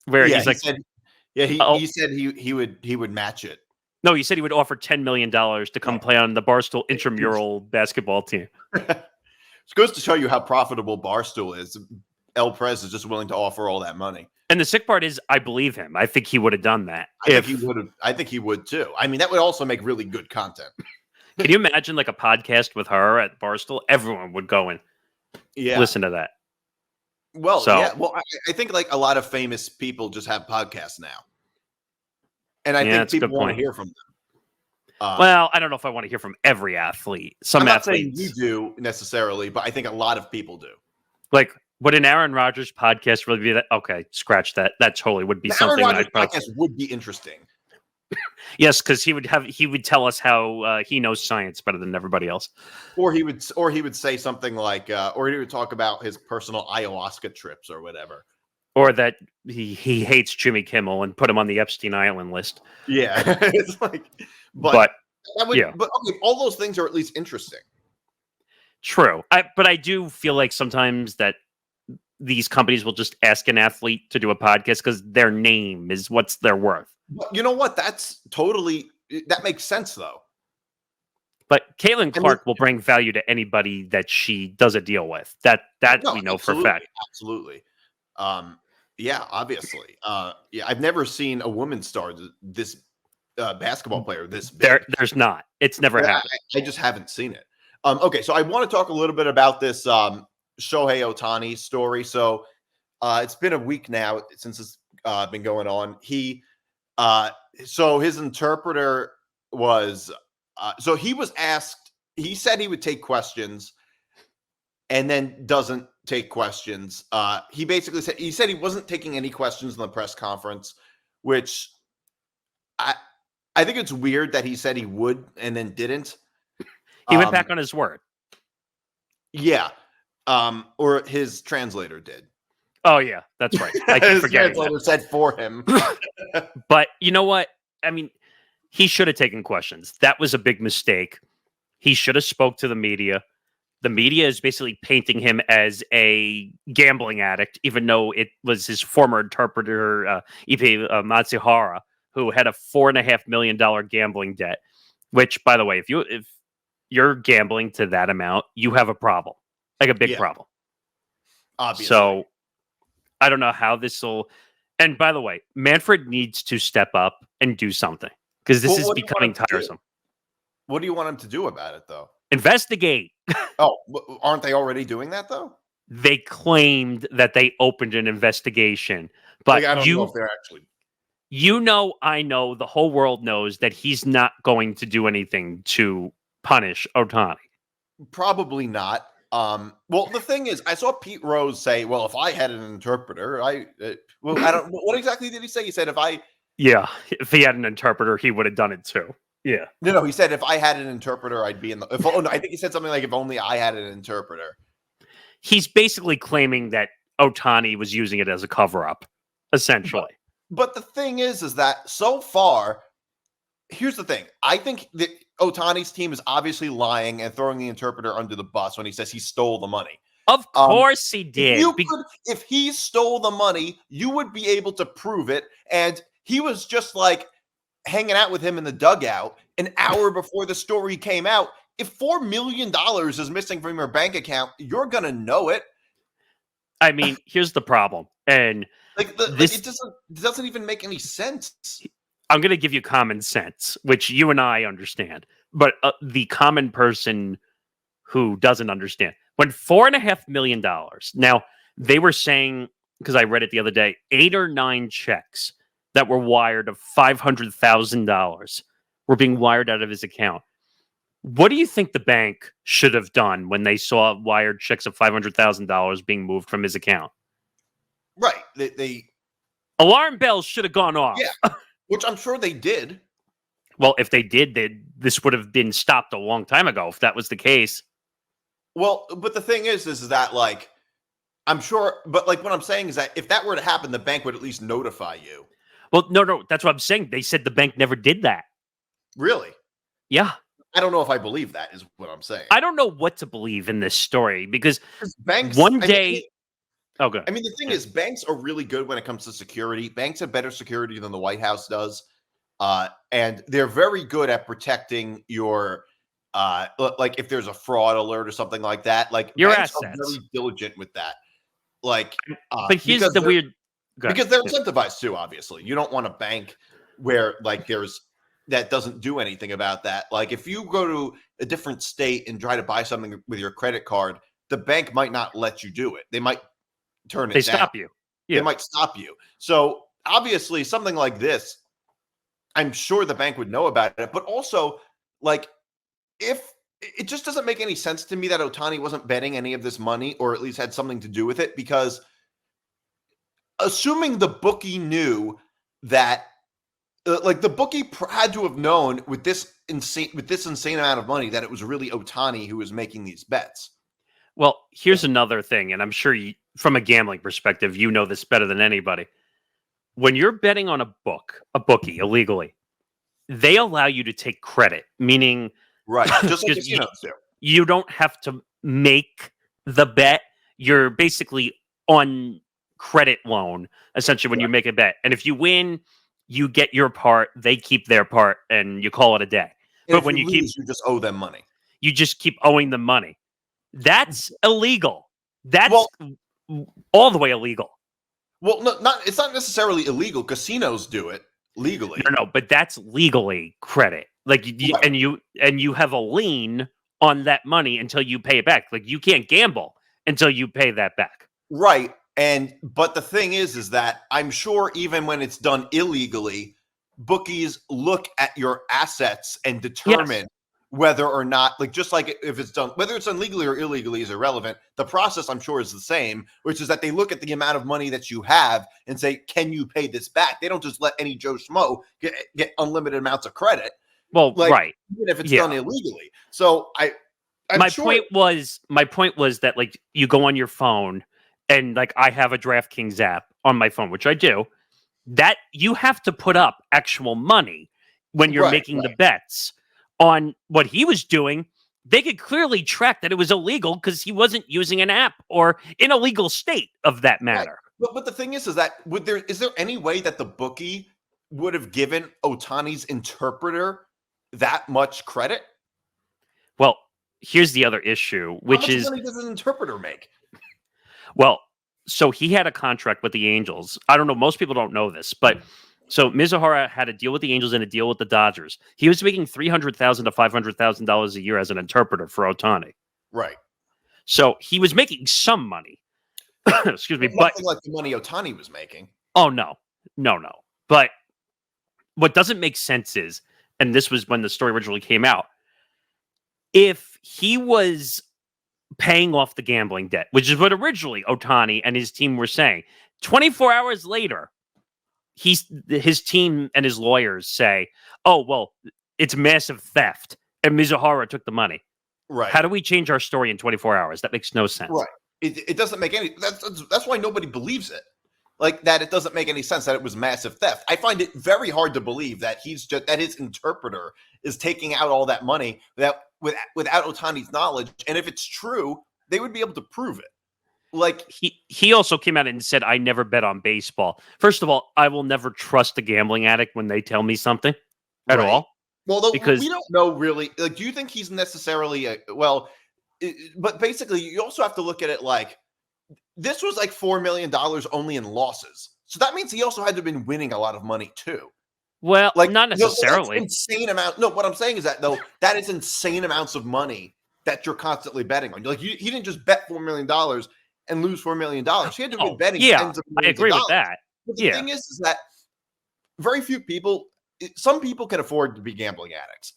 where he's like, he said he would match it. No, he said he would offer $10 million to come play on the Barstool intramural basketball team. It goes to show you how profitable Barstool is. El Prez is just willing to offer all that money. And the sick part is, I believe him. I think he would have done that. I think he would too. I mean, that would also make really good content. Can you imagine like a podcast with her at Barstool? Everyone would go and listen to that. Well, I think like a lot of famous people just have podcasts now. And I think people want to hear from them. Well, I don't know if I want to hear from every athlete. I'm not saying you do necessarily, but I think a lot of people do. Like, would an Aaron Rodgers podcast really be that? Okay, scratch that. That totally would be something. Aaron Rodgers podcast would be interesting. Yes, because he would tell us how he knows science better than everybody else. Or he would say something like, or he would talk about his personal ayahuasca trips or whatever. Or that he hates Jimmy Kimmel and put him on the Epstein Island list. Yeah, it's like, but okay, all those things are at least interesting. True, but I do feel like sometimes that these companies will just ask an athlete to do a podcast because their name is what's their worth. But you know what? That makes sense though. But Caitlin Clark will bring value to anybody that she does a deal with. That we know for a fact. Absolutely. Yeah, obviously. I've never seen a woman star this basketball player this big. There's not. It's never happened. I just haven't seen it. Okay, so I want to talk a little bit about this Shohei Ohtani story. So it's been a week now since it's been going on. So his interpreter was so he was asked. He said he would take questions, and then doesn't take questions. He basically said he wasn't taking any questions in the press conference, which I think it's weird that he said he would and then didn't. He went back on his word. Yeah. Or his translator did. Oh yeah, that's right. I keep forgetting. His translator said for him. But you know what? I mean, he should have taken questions. That was a big mistake. He should have spoke to the media. The media is basically painting him as a gambling addict, even though it was his former interpreter, Ipe Matsuhara, who had a $4.5 million gambling debt. Which, by the way, if you're gambling to that amount, you have a problem, like a big problem. Obviously. So I don't know how this will. And by the way, Manfred needs to step up and do something because this is becoming tiresome. What do you want him to do about it, though? Investigate. Oh, aren't they already doing that, though? They claimed that they opened an investigation, but I don't know if they're actually. You know, I know, the whole world knows that he's not going to do anything to punish Ohtani. Probably not. Well, the thing is, I saw Pete Rose say, "Well, if I had an interpreter, I don't." What exactly did he say? He said, "If I." Yeah, if he had an interpreter, he would have done it too. Yeah. No, he said, "If I had an interpreter, I'd be in the." No, I think he said something like, "If only I had an interpreter." He's basically claiming that Ohtani was using it as a cover-up, essentially. But the thing is that so far, here's the thing. I think that Ohtani's team is obviously lying and throwing the interpreter under the bus when he says he stole the money. Of course he did. If he stole the money, you would be able to prove it. And he was just like hanging out with him in the dugout an hour before the story came out. If $4 million is missing from your bank account, you're going to know it. I mean, here's the problem. And it doesn't even make any sense. I'm going to give you common sense, which you and I understand. But the common person who doesn't understand, when $4.5 million, now they were saying, because I read it the other day, 8 or 9 checks that were wired of $500,000 were being wired out of his account. What do you think the bank should have done when they saw wired checks of $500,000 being moved from his account? Right. They alarm bells should have gone off. Yeah, which I'm sure they did. Well, if they did, this would have been stopped a long time ago if that was the case. Well, but the thing is that, like, I'm sure, but like what I'm saying is that if that were to happen, the bank would at least notify you. Well, no, that's what I'm saying. They said the bank never did that. Really? Yeah. I don't know if I believe that is what I'm saying. I don't know what to believe in this story because banks one day. Oh, good. I mean, the thing is, banks are really good when it comes to security. Banks have better security than the White House does. And they're very good at protecting your, like if there's a fraud alert or something like that, like your banks assets. are very diligent with that. Like, but here's the weird, because they're incentivized too. Obviously, you don't want a bank where like that doesn't do anything about that. Like if you go to a different state and try to buy something with your credit card, the bank might not let you do it. They might turn it down. They stop you. Yeah. They might stop you. So obviously something like this, I'm sure the bank would know about it. But also, like, if it just doesn't make any sense to me that Ohtani wasn't betting any of this money or at least had something to do with it, because assuming the bookie knew that like the bookie had to have known with this insane amount of money that it was really Ohtani who was making these bets. Well, here's another thing, and I'm sure from a gambling perspective, you know this better than anybody. When you're betting on a bookie illegally, they allow you to take credit, meaning right, just like casinos do. You don't have to make the bet. You're basically on credit loan, essentially, when you make a bet. And if you win, you get your part, they keep their part, and you call it a day. And but when you lose, you just owe them money. You just keep owing them money. That's illegal. That's all the way illegal. Well, it's not necessarily illegal. Casinos do it legally. No, but that's legally credit. Like right. and you have a lien on that money until you pay it back. Like you can't gamble until you pay that back. Right. But the thing is that I'm sure even when it's done illegally, bookies look at your assets and determine whether or not, like, just like if it's done, whether it's done legally or illegally is irrelevant. The process, I'm sure, is the same, which is that they look at the amount of money that you have and say, can you pay this back? They don't just let any Joe Schmo get unlimited amounts of credit. Well, like, right. Even if it's done illegally. So my point was that, like, you go on your phone and, like, I have a DraftKings app on my phone, which I do, that you have to put up actual money when you're making the bets. On what he was doing, they could clearly track that it was illegal because he wasn't using an app or in a legal state of that matter. Right. But the thing is that is there any way that the bookie would have given Ohtani's interpreter that much credit? Well, here's the other issue, which How much money does an interpreter make? Well, so he had a contract with the Angels. I don't know. Most people don't know this, but so Mizuhara had a deal with the Angels and a deal with the Dodgers. He was making $300,000 to $500,000 a year as an interpreter for Ohtani. Right. So he was making some money. Excuse me, but nothing like the money Ohtani was making. Oh no. But what doesn't make sense is, and this was when the story originally came out, if he was paying off the gambling debt, which is what originally Ohtani and his team were saying. 24 hours later, his team and his lawyers say, "Oh, well, it's massive theft, and Mizuhara took the money." Right. How do we change our story in 24 hours? That makes no sense. Right. It doesn't make any. That's why nobody believes it. Like that, it doesn't make any sense that it was massive theft. I find it very hard to believe that that his interpreter is taking out all that money without Ohtani's knowledge. And if it's true, they would be able to prove it. Like he also came out and said, "I never bet on baseball." First of all, I will never trust a gambling addict when they tell me something at all. Well, because we don't know really. Like, do you think he's necessarily but basically, you also have to look at it like this was like $4 million only in losses. So that means he also had to have been winning a lot of money too. Well, Like not necessarily. Insane amount. No, what I'm saying is that though that is insane amounts of money that you're constantly betting on. Like he didn't just bet $4 million and lose $4 million. He had to be betting tens of millions I agree of with dollars. that. But the thing is that very few people, some people can afford to be gambling addicts.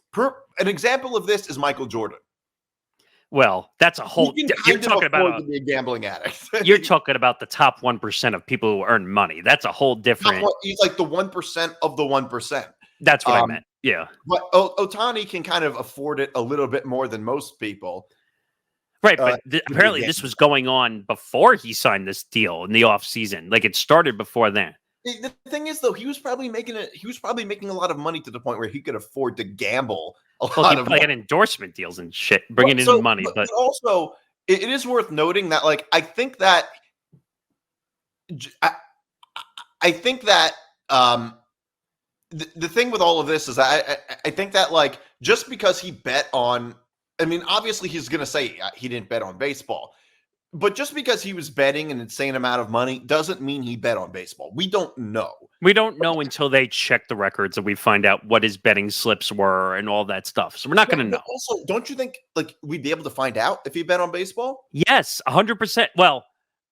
An example of this is Michael Jordan. Well, that's a whole. You're talking about to be a gambling addict. You're talking about the top 1% of people who earn money. That's a whole different. He's like the 1% of the 1%. That's what I meant. Yeah. But Ohtani can kind of afford it a little bit more than most people. Right, but apparently this was going on before he signed this deal in the off season. Like it started before then. The thing is, though, he was probably making a lot of money to the point where he could afford to gamble a lot of money. He had endorsement deals and shit, bringing in money. But also, it is worth noting that, like, I think that the thing with all of this is that I think that, like, just because he bet on, I mean, obviously he's going to say he didn't bet on baseball. But just because he was betting an insane amount of money doesn't mean he bet on baseball. We don't know. We don't know until they check the records and we find out what his betting slips were and all that stuff. So we're not going to know. Also, don't you think like we'd be able to find out if he bet on baseball? Yes, 100%. Well,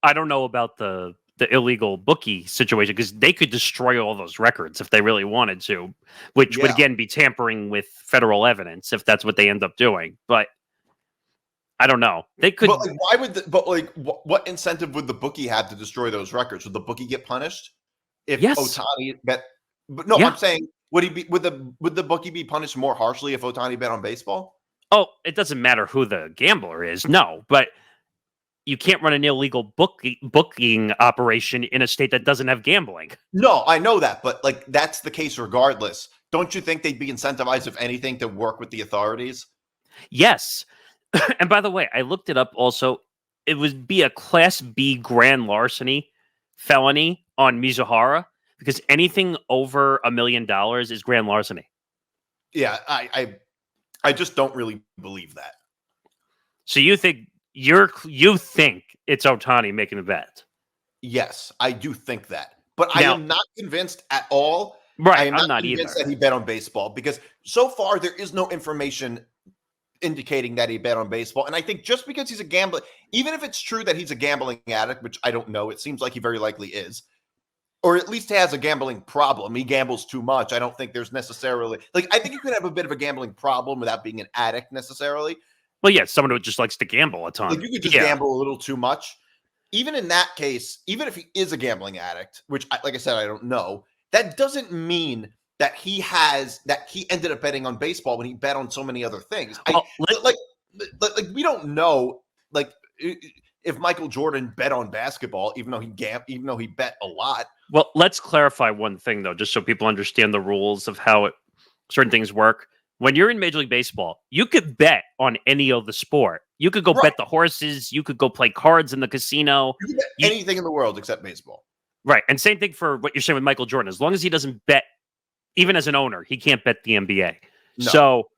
I don't know about the illegal bookie situation because they could destroy all those records if they really wanted to, which would again be tampering with federal evidence if that's what they end up doing. But I don't know. They could. But like, why would? What incentive would the bookie have to destroy those records? Would the bookie get punished if Ohtani bet? But no, I'm saying would he be? Would the bookie be punished more harshly if Ohtani bet on baseball? Oh, it doesn't matter who the gambler is. No, but you can't run an illegal booking operation in a state that doesn't have gambling. No, I know that, but like that's the case regardless. Don't you think they'd be incentivized, if anything, to work with the authorities? Yes. And by the way, I looked it up also. It would be a Class B grand larceny felony on Mizuhara because anything over $1 million is grand larceny. Yeah, I just don't really believe that. So you think it's Ohtani making the bet? Yes, I do think that. But I am not convinced at all. Right, I am not either. convinced that he bet on baseball because so far there is no information indicating that he bet on baseball. And I think just because he's a gambler, even if it's true that he's a gambling addict, which I don't know, it seems like he very likely is, or at least has a gambling problem. He gambles too much. I don't think there's necessarily, like, I think you could have a bit of a gambling problem without being an addict necessarily. Well, yeah, someone who just likes to gamble a ton. Like you could just gamble a little too much. Even in that case, even if he is a gambling addict, which, like I said, I don't know, that doesn't mean that he ended up betting on baseball when he bet on so many other things. Like we don't know, like if Michael Jordan bet on basketball, even though he bet a lot. Well, let's clarify one thing though, just so people understand the rules of how certain things work. When you're in Major League Baseball, you could bet on any of the sport. You could go bet the horses. You could go play cards in the casino. You can bet anything in the world except baseball. Right, and same thing for what you're saying with Michael Jordan. As long as he doesn't bet. Even as an owner, he can't bet the NBA. No. So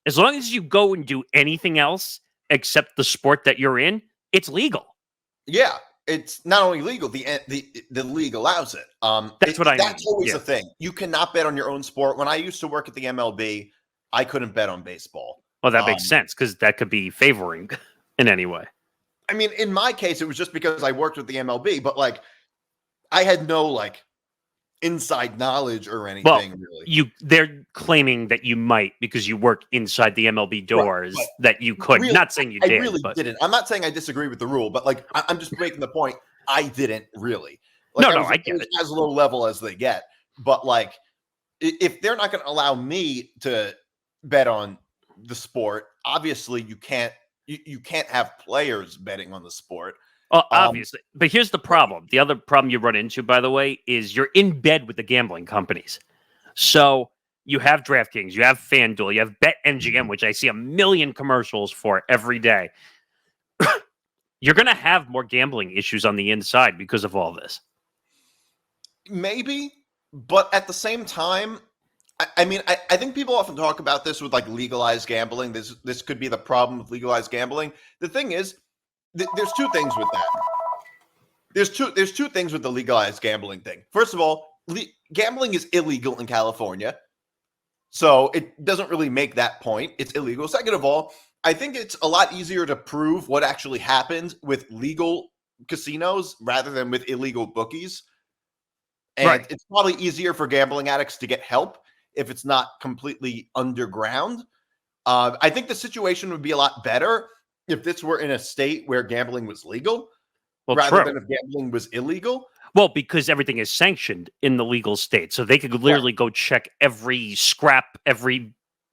as long as you go and do anything else except the sport that you're in, it's legal. Yeah, it's not only legal, the league allows it. That's what I mean. That's always the thing. You cannot bet on your own sport. When I used to work at the MLB, I couldn't bet on baseball. Well, that makes sense because that could be favoring in any way. I mean, in my case, it was just because I worked with the MLB, but like I had no like inside knowledge or anything, really. They're claiming that you might because you work inside the MLB doors that you could. Really, not saying you did. I really didn't. I'm not saying I disagree with the rule, but like I'm just making the point. I didn't really. Like, I get it. As low level as they get, but like if they're not going to allow me to bet on the sport, obviously you can't have players betting on the sport. Obviously. But here's the problem. The other problem you run into, by the way, is you're in bed with the gambling companies. So you have DraftKings, you have FanDuel, you have BetMGM, which I see a million commercials for every day. You're going to have more gambling issues on the inside because of all this. Maybe, but at the same time, I mean, I think people often talk about this with like legalized gambling. This could be the problem with legalized gambling. The thing is, there's two things with that. There's two things with the legalized gambling thing. First of all, gambling is illegal in California, so it doesn't really make that point. It's illegal. Second of all, I think it's a lot easier to prove what actually happened with legal casinos rather than with illegal bookies. And it's probably easier for gambling addicts to get help if it's not completely underground. I think the situation would be a lot better if this were in a state where gambling was legal rather than if gambling was illegal. Well, because everything is sanctioned in the legal state. So they could literally go check every scrap, every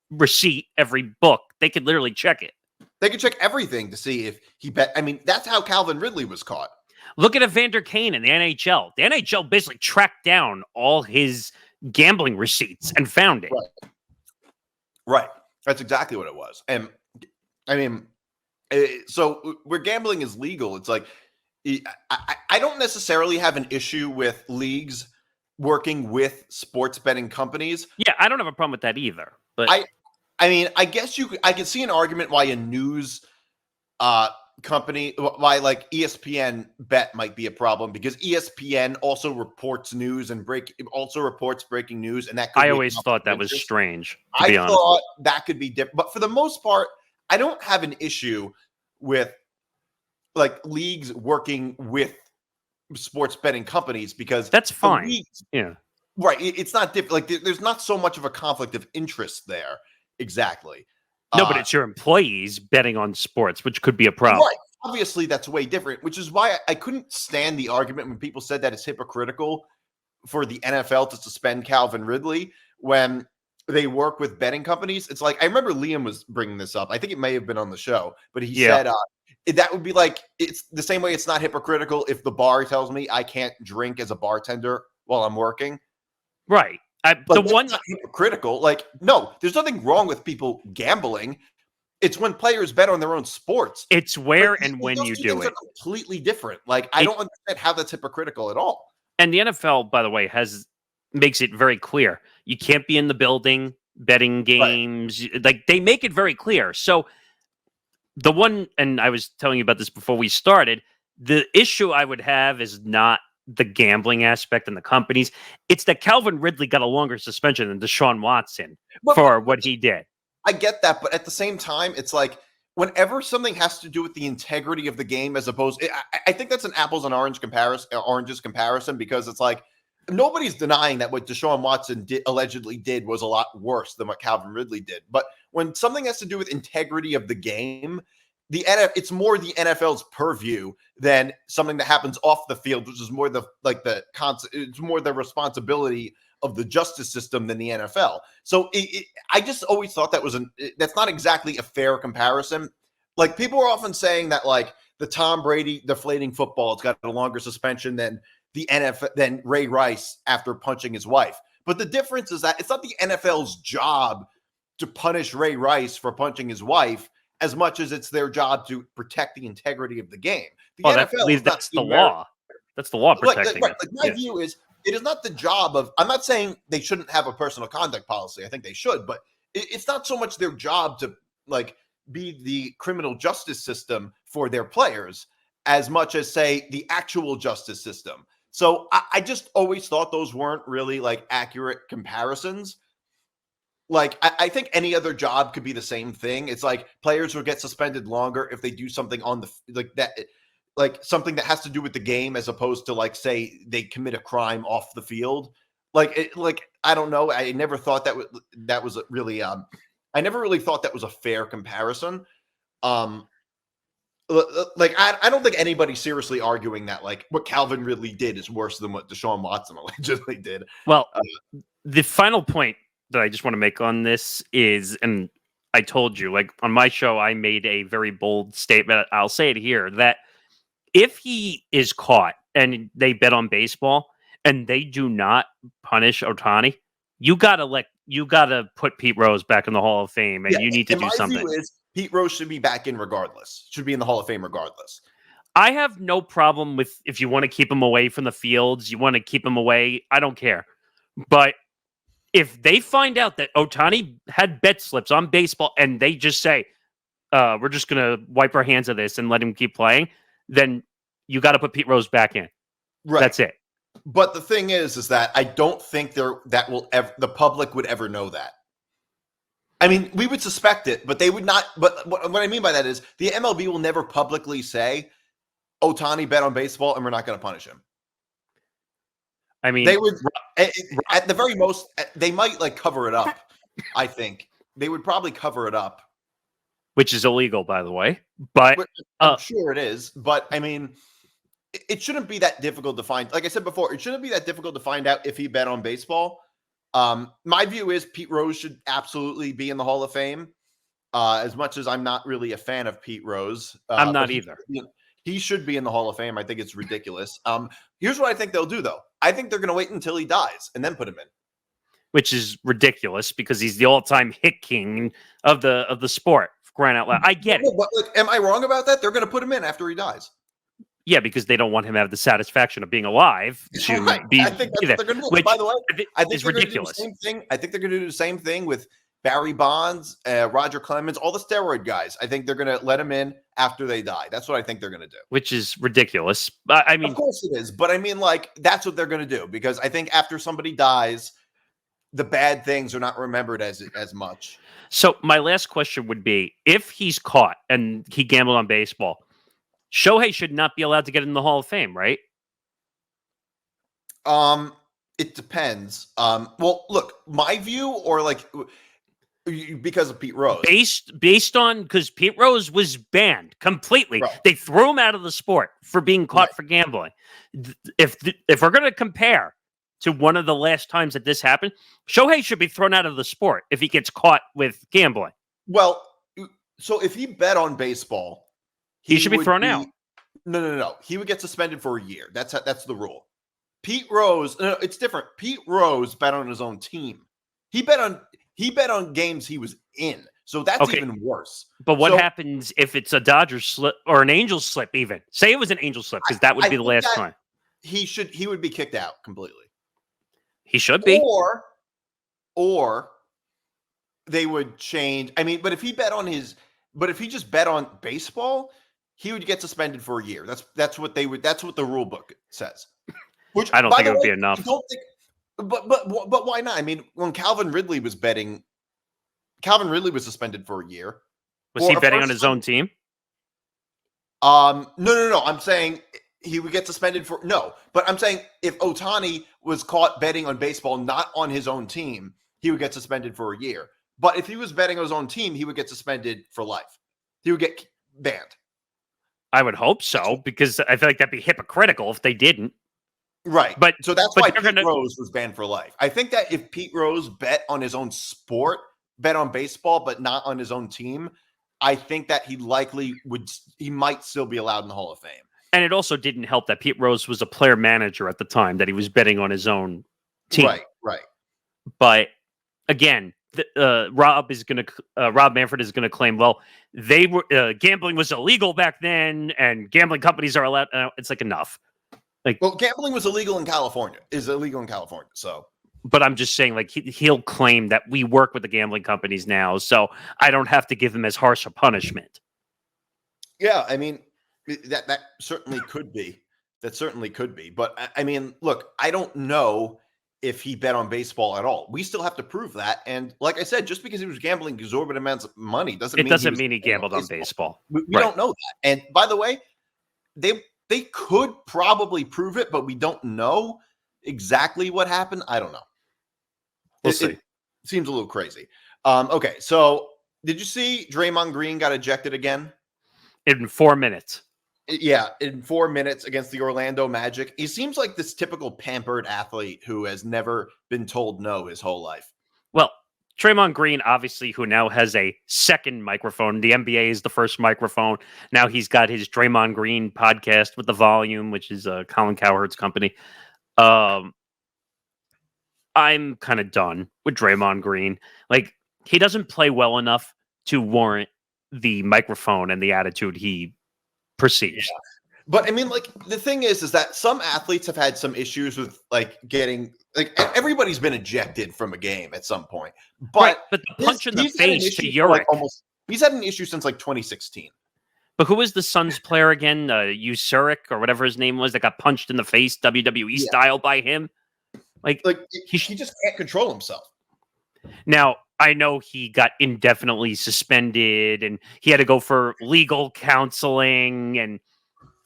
receipt, every book. They could literally check it. They could check everything to see if he bet. I mean, that's how Calvin Ridley was caught. Look at Evander Kane in the NHL. The NHL basically tracked down all his gambling receipts and found it. Right. That's exactly what it was. And I mean, so where gambling is legal, it's like, I don't necessarily have an issue with leagues working with sports betting companies. Yeah, I don't have a problem with that either. But I mean, I guess I can see an argument why a news company, why like ESPN bet might be a problem, because ESPN also reports news and reports breaking news, and that could I always thought that was strange. I thought that could be different, but for the most part, I don't have an issue with like leagues working with sports betting companies because that's fine. Leagues, yeah, right. It's not different. Like there's not so much of a conflict of interest there. Exactly. No, but it's your employees betting on sports, which could be a problem. Right. Obviously, that's way different, which is why I couldn't stand the argument when people said that it's hypocritical for the NFL to suspend Calvin Ridley when they work with betting companies. It's like, I remember Liam was bringing this up. I think it may have been on the show, but he said that would be like, it's the same way it's not hypocritical if the bar tells me I can't drink as a bartender while I'm working. Right. The one not hypocritical, like, no, there's nothing wrong with people gambling. It's when players bet on their own sports. It's where and when you do it. Are completely different. Like, I don't understand how that's hypocritical at all. And the NFL, by the way, makes it very clear. You can't be in the building betting games. Right. Like, they make it very clear. So the one, and I was telling you about this before we started, the issue I would have is not the gambling aspect and the companies. It's that Calvin Ridley got a longer suspension than Deshaun Watson for what he did. I get that, but at the same time, it's like whenever something has to do with the integrity of the game, as opposed, I think that's an apples and oranges comparison, because it's like nobody's denying that what Deshaun Watson allegedly did was a lot worse than what Calvin Ridley did. But when something has to do with integrity of the game, it's more the NFL's purview than something that happens off the field, which is more it's more the responsibility of the justice system than the NFL. So I just always thought that's not exactly a fair comparison. Like, people are often saying that like the Tom Brady deflating football has got a longer suspension than the NFL, than Ray Rice after punching his wife. But the difference is that it's not the NFL's job to punish Ray Rice for punching his wife as much as it's their job to protect the integrity of the game. The NFL that's the law. That's the law protecting it. My view is, it is not the job of, I'm not saying they shouldn't have a personal conduct policy. I think they should, but it's not so much their job to like be the criminal justice system for their players as much as, say, the actual justice system. So I just always thought those weren't really like accurate comparisons. Like, I think any other job could be the same thing. It's like players will get suspended longer if they do something on like something that has to do with the game, as opposed to like, say, they commit a crime off the field. Like I don't know. I never thought that was really I never really thought that was a fair comparison. Like I don't think anybody's seriously arguing that like what Calvin Ridley did is worse than what Deshaun Watson allegedly did. Well, the final point that I just want to make on this is, and I told you, like on my show, I made a very bold statement. I'll say it here that if he is caught and they bet on baseball and they do not punish Ohtani, you gotta put Pete Rose back in the Hall of Fame, and you need to do something. My view is Pete Rose should be back in regardless. Should be in the Hall of Fame regardless. I have no problem with if you want to keep him away from the fields, you want to keep him away. I don't care. But if they find out that Ohtani had bet slips on baseball and they just say, we're just going to wipe our hands of this and let him keep playing, then you got to put Pete Rose back in. Right. That's it. But the thing is that I don't think the public would ever know that. I mean, we would suspect it, but they would not. But what I mean by that is the MLB will never publicly say Ohtani bet on baseball and we're not going to punish him. I mean, they would at the very most, they might like cover it up. I think they would probably cover it up, which is illegal, by the way. But I'm sure it is. But I mean, it shouldn't be that difficult to find. Like I said before, it shouldn't be that difficult to find out if he bet on baseball. My view is Pete Rose should absolutely be in the Hall of Fame. As much as I'm not really a fan of Pete Rose, I'm not either. He should be in the Hall of Fame. I think it's ridiculous. Here's what I think they'll do, though. I think they're going to wait until he dies and then put him in. Which is ridiculous because he's the all-time hit king of the sport. For crying out loud, I get it. But, like, am I wrong about that? They're going to put him in after he dies. Yeah, because they don't want him to have the satisfaction of being alive to be. I think that's what they're going to do. Which by the way, I think it's ridiculous. Do the same thing. I think they're going to do the same thing with Barry Bonds, Roger Clemens, all the steroid guys. I think they're going to let them in after they die. That's what I think they're going to do. Which is ridiculous. I mean, of course it is. But I mean, like, that's what they're going to do because I think after somebody dies, the bad things are not remembered as much. So my last question would be, if he's caught and he gambled on baseball, Shohei should not be allowed to get in the Hall of Fame, right? It depends. Well, look, my view or like because of Pete Rose. Based on because Pete Rose was banned completely. Right. They threw him out of the sport for being caught for gambling. If we're going to compare to one of the last times that this happened, Shohei should be thrown out of the sport if he gets caught with gambling. Well, so if he bet on baseball, he should be thrown out. No. He would get suspended for a year. That's the rule. Pete Rose, no, it's different. Pete Rose bet on his own team. He bet on games he was in. So that's even worse. But what happens if it's a Dodgers slip or an Angels slip even? Say it was an Angel slip because that would be the last time. He would be kicked out completely. He should be. Or they would change. I mean, but if he just bet on baseball, he would get suspended for a year. That's what the rule book says. Which I don't think it would be enough. But why not? I mean, when Calvin Ridley was betting, Calvin Ridley was suspended for a year. Was he betting on his own team? No. I'm saying he would get suspended for but I'm saying if Ohtani was caught betting on baseball, not on his own team, he would get suspended for a year. But if he was betting on his own team, he would get suspended for life. He would get banned. I would hope so, because I feel like that'd be hypocritical if they didn't. Right. But so that's why Pete Rose was banned for life. I think that if Pete Rose bet on his own sport, bet on baseball, but not on his own team, I think that he might still be allowed in the Hall of Fame. And it also didn't help that Pete Rose was a player manager at the time, that he was betting on his own team. Right. But again, Rob Manfred is going to claim, well, they were gambling was illegal back then, and gambling companies are allowed. It's like enough. Well, gambling was illegal in California. So, but I'm just saying, like he'll claim that we work with the gambling companies now, so I don't have to give him as harsh a punishment. Yeah, I mean that certainly could be. That certainly could be. But I mean, look, I don't know if he bet on baseball at all. We still have to prove that. And like I said, just because he was gambling exorbitant amounts of money doesn't mean he gambled on baseball. We don't know that. And by the way, they could probably prove it, but we don't know. exactly what happened. I don't know. We'll see. It seems a little crazy. Okay, so did you see Draymond Green got ejected again? In 4 minutes. Yeah, in 4 minutes against the Orlando Magic. He seems like this typical pampered athlete who has never been told no his whole life. Well, Draymond Green, obviously, who now has a second microphone. The NBA is the first microphone. Now he's got his Draymond Green podcast with The Volume, which is Colin Cowherd's company. I'm kind of done with Draymond Green. Like, he doesn't play well enough to warrant the microphone and the attitude he perceives. Yeah. But I mean, like, the thing is that some athletes have had some issues with like getting everybody's been ejected from a game at some point. But right, but the punch in the face to Uric, he's had an issue since like 2016. But who was the Suns player again? Usuric or whatever his name was that got punched in the face WWE style by him. Like he just can't control himself. Now, I know he got indefinitely suspended and he had to go for legal counseling. And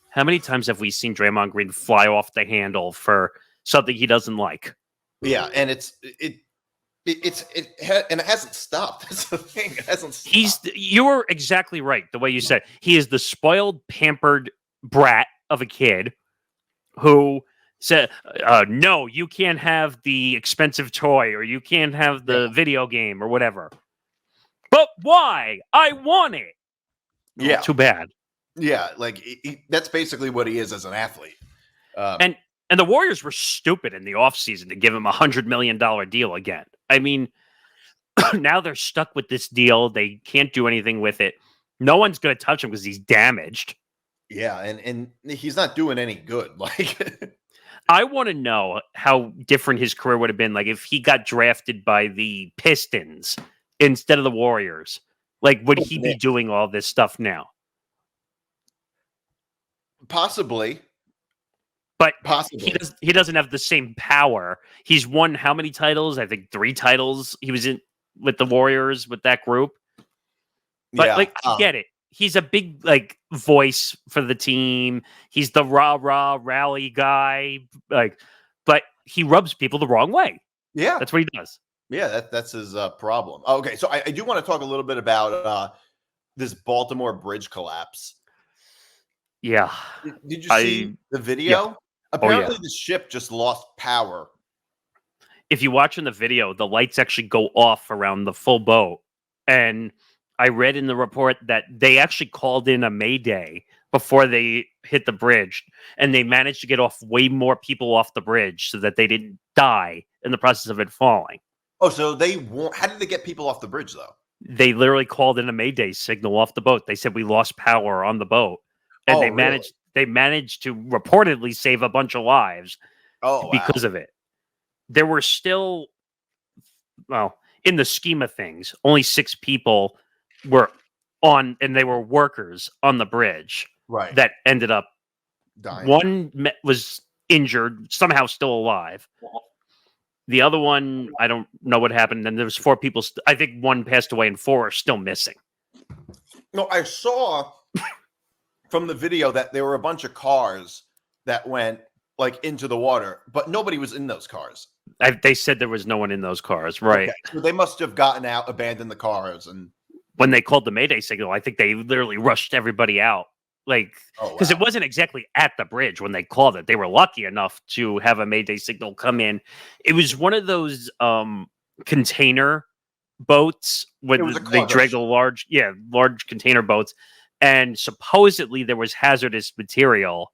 how many times have we seen Draymond Green fly off the handle for something he doesn't like? Yeah, and it hasn't stopped. That's the thing. It hasn't stopped. You were exactly right. The way you said he is the spoiled, pampered brat of a kid who said, no, you can't have the expensive toy or you can't have the video game or whatever. But why? I want it. Yeah. Too bad. Yeah, like that's basically what he is as an athlete. And the Warriors were stupid in the offseason to give him $100 million deal again. I mean, now they're stuck with this deal. They can't do anything with it. No one's going to touch him because he's damaged. Yeah, and he's not doing any good. Like, I want to know how different his career would have been. Like if he got drafted by the Pistons instead of the Warriors. Like, would he be doing all this stuff now? Possibly. But possibly he doesn't have the same power. He's won how many titles? I think 3 titles. He was in with the Warriors with that group. But I get it. He's a big voice for the team. He's the rah rally guy. But he rubs people the wrong way. Yeah, that's what he does. Yeah, that's his problem. Okay, so I do want to talk a little bit about this Baltimore bridge collapse. Yeah. Did you see the video? Yeah. Apparently, the ship just lost power. If you watch in the video, the lights actually go off around the full boat. And I read in the report that they actually called in a mayday before they hit the bridge. And they managed to get off way more people off the bridge so that they didn't die in the process of it falling. Oh, so how did they get people off the bridge, though? They literally called in a mayday signal off the boat. They said, we lost power on the boat. And they managed to reportedly save a bunch of lives because of it. There were still, in the scheme of things, only 6 people were on, and they were workers on the bridge. Right. That ended up dying. One was injured, somehow still alive. The other one, I don't know what happened. And there was 4 people. I think 1 passed away and 4 are still missing. No, I saw from the video that there were a bunch of cars that went into the water, but nobody was in those cars. They said there was no one in those cars, right? Okay. So they must have gotten out, abandoned the cars, and when they called the mayday signal, I think they literally rushed everybody out. Because it wasn't exactly at the bridge when they called it. They were lucky enough to have a mayday signal come in. It was one of those container boats when they dragged the large container boats. And supposedly there was hazardous material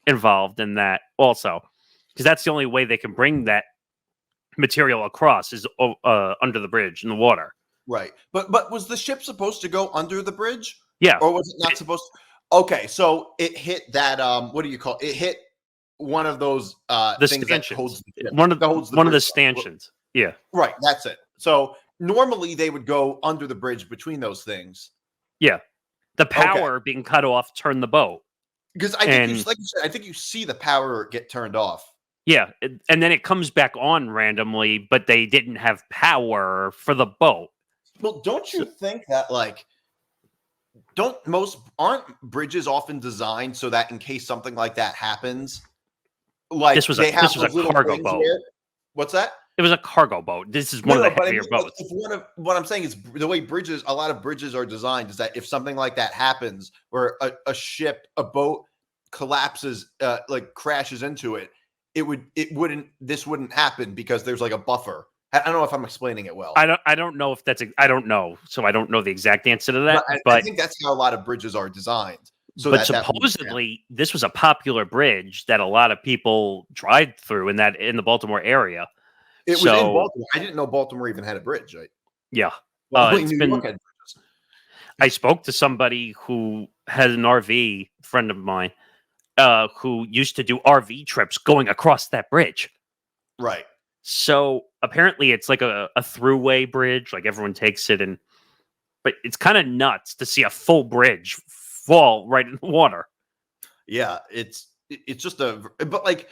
involved in that also, because that's the only way they can bring that material across is under the bridge in the water. Right. But was the ship supposed to go under the bridge? Yeah. Or was it not supposed to? Okay, so it hit that what do you call it? It hit one of those the things stanchions. that holds the ship. One of the stanchions. Yeah. Right, that's it. So normally they would go under the bridge between those things. Yeah. The power being cut off turned the boat. Because I think, like you said, I think you see the power get turned off. Yeah, and then it comes back on randomly, but they didn't have power for the boat. Well, don't you think that aren't bridges often designed so that in case something like that happens, Like This was they have a those little cargo things boat. where, what's that? It was a cargo boat. This is one of the But I heavier mean, like, boats. if what I'm saying is the way a lot of bridges are designed is that if something like that happens, where a boat collapses, like crashes into it, this wouldn't happen because there's like a buffer. I don't know if I'm explaining it well. I don't know if that's I don't know, so I don't know the exact answer to that. But I think that's how a lot of bridges are designed. So but that supposedly this was a popular bridge that a lot of people drive through in the Baltimore area. it was in Baltimore. I didn't know Baltimore even had a bridge. Yeah, Well, only it's New been. York had bridges. I spoke to somebody who had an RV, friend of mine, who used to do RV trips going across that bridge. Right. So apparently it's like a throughway bridge, like everyone takes it, but it's kind of nuts to see a full bridge fall right in the water. Yeah, it's just but like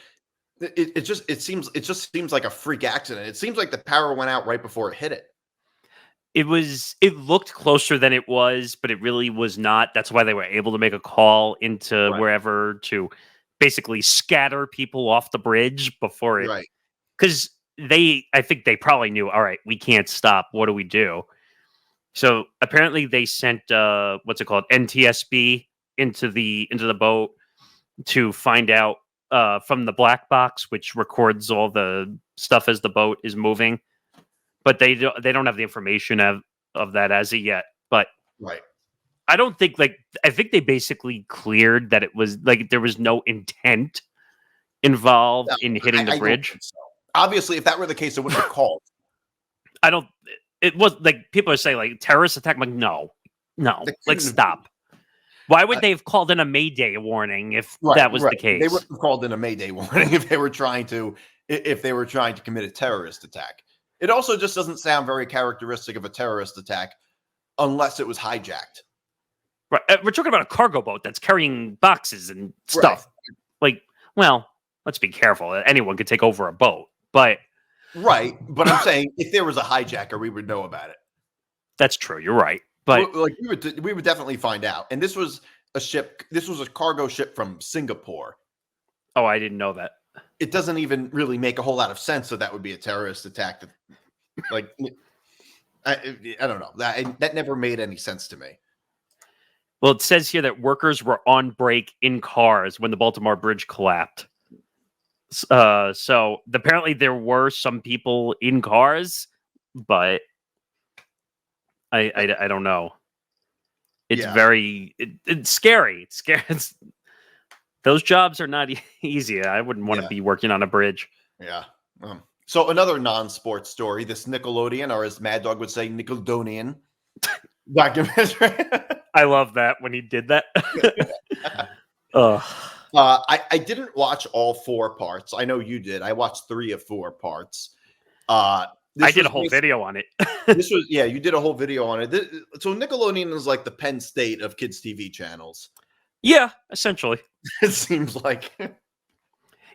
it just seems like a freak accident. It seems like the power went out right before it hit it. It looked closer than it was, but it really was not. That's why they were able to make a call into wherever to basically scatter people off the bridge before it. Right. Because I think they probably knew, all right, we can't stop. What do we do? So apparently they sent what's it called, NTSB into the boat to find out from the black box, which records all the stuff as the boat is moving. But they don't have the information of that as of yet. But right, I don't think I think they basically cleared that it was like there was no intent involved in hitting the bridge. So. Obviously, if that were the case, it wouldn't have called. I don't. It was like people are saying like terrorist attack. I'm like no, like stop. Why would they have called in a Mayday warning if that was the case? They would have called in a Mayday warning if they were trying to commit a terrorist attack. It also just doesn't sound very characteristic of a terrorist attack unless it was hijacked. Right. We're talking about a cargo boat that's carrying boxes and stuff. Right. Like, well, let's be careful. Anyone could take over a boat, but right. But I'm saying if there was a hijacker, we would know about it. That's true. You're right. But like we would definitely find out. And this was a ship. This was a cargo ship from Singapore. Oh, I didn't know that. It doesn't even really make a whole lot of sense that would be a terrorist attack. Like, I don't know. That never made any sense to me. Well, it says here that workers were on break in cars when the Baltimore Bridge collapsed. So apparently there were some people in cars, but I don't know. It's it's scary. It's scary. Those jobs are not easy. I wouldn't want to be working on a bridge. Yeah. So another non-sports story, this Nickelodeon, or as Mad Dog would say, Nickelodeon documentary. I love that when he did that. I didn't watch all 4 parts. I know you did. I watched 3 of 4 parts. I did a whole video on it. You did a whole video on it. So Nickelodeon is like the Penn State of kids' TV channels. Yeah, essentially. It seems like.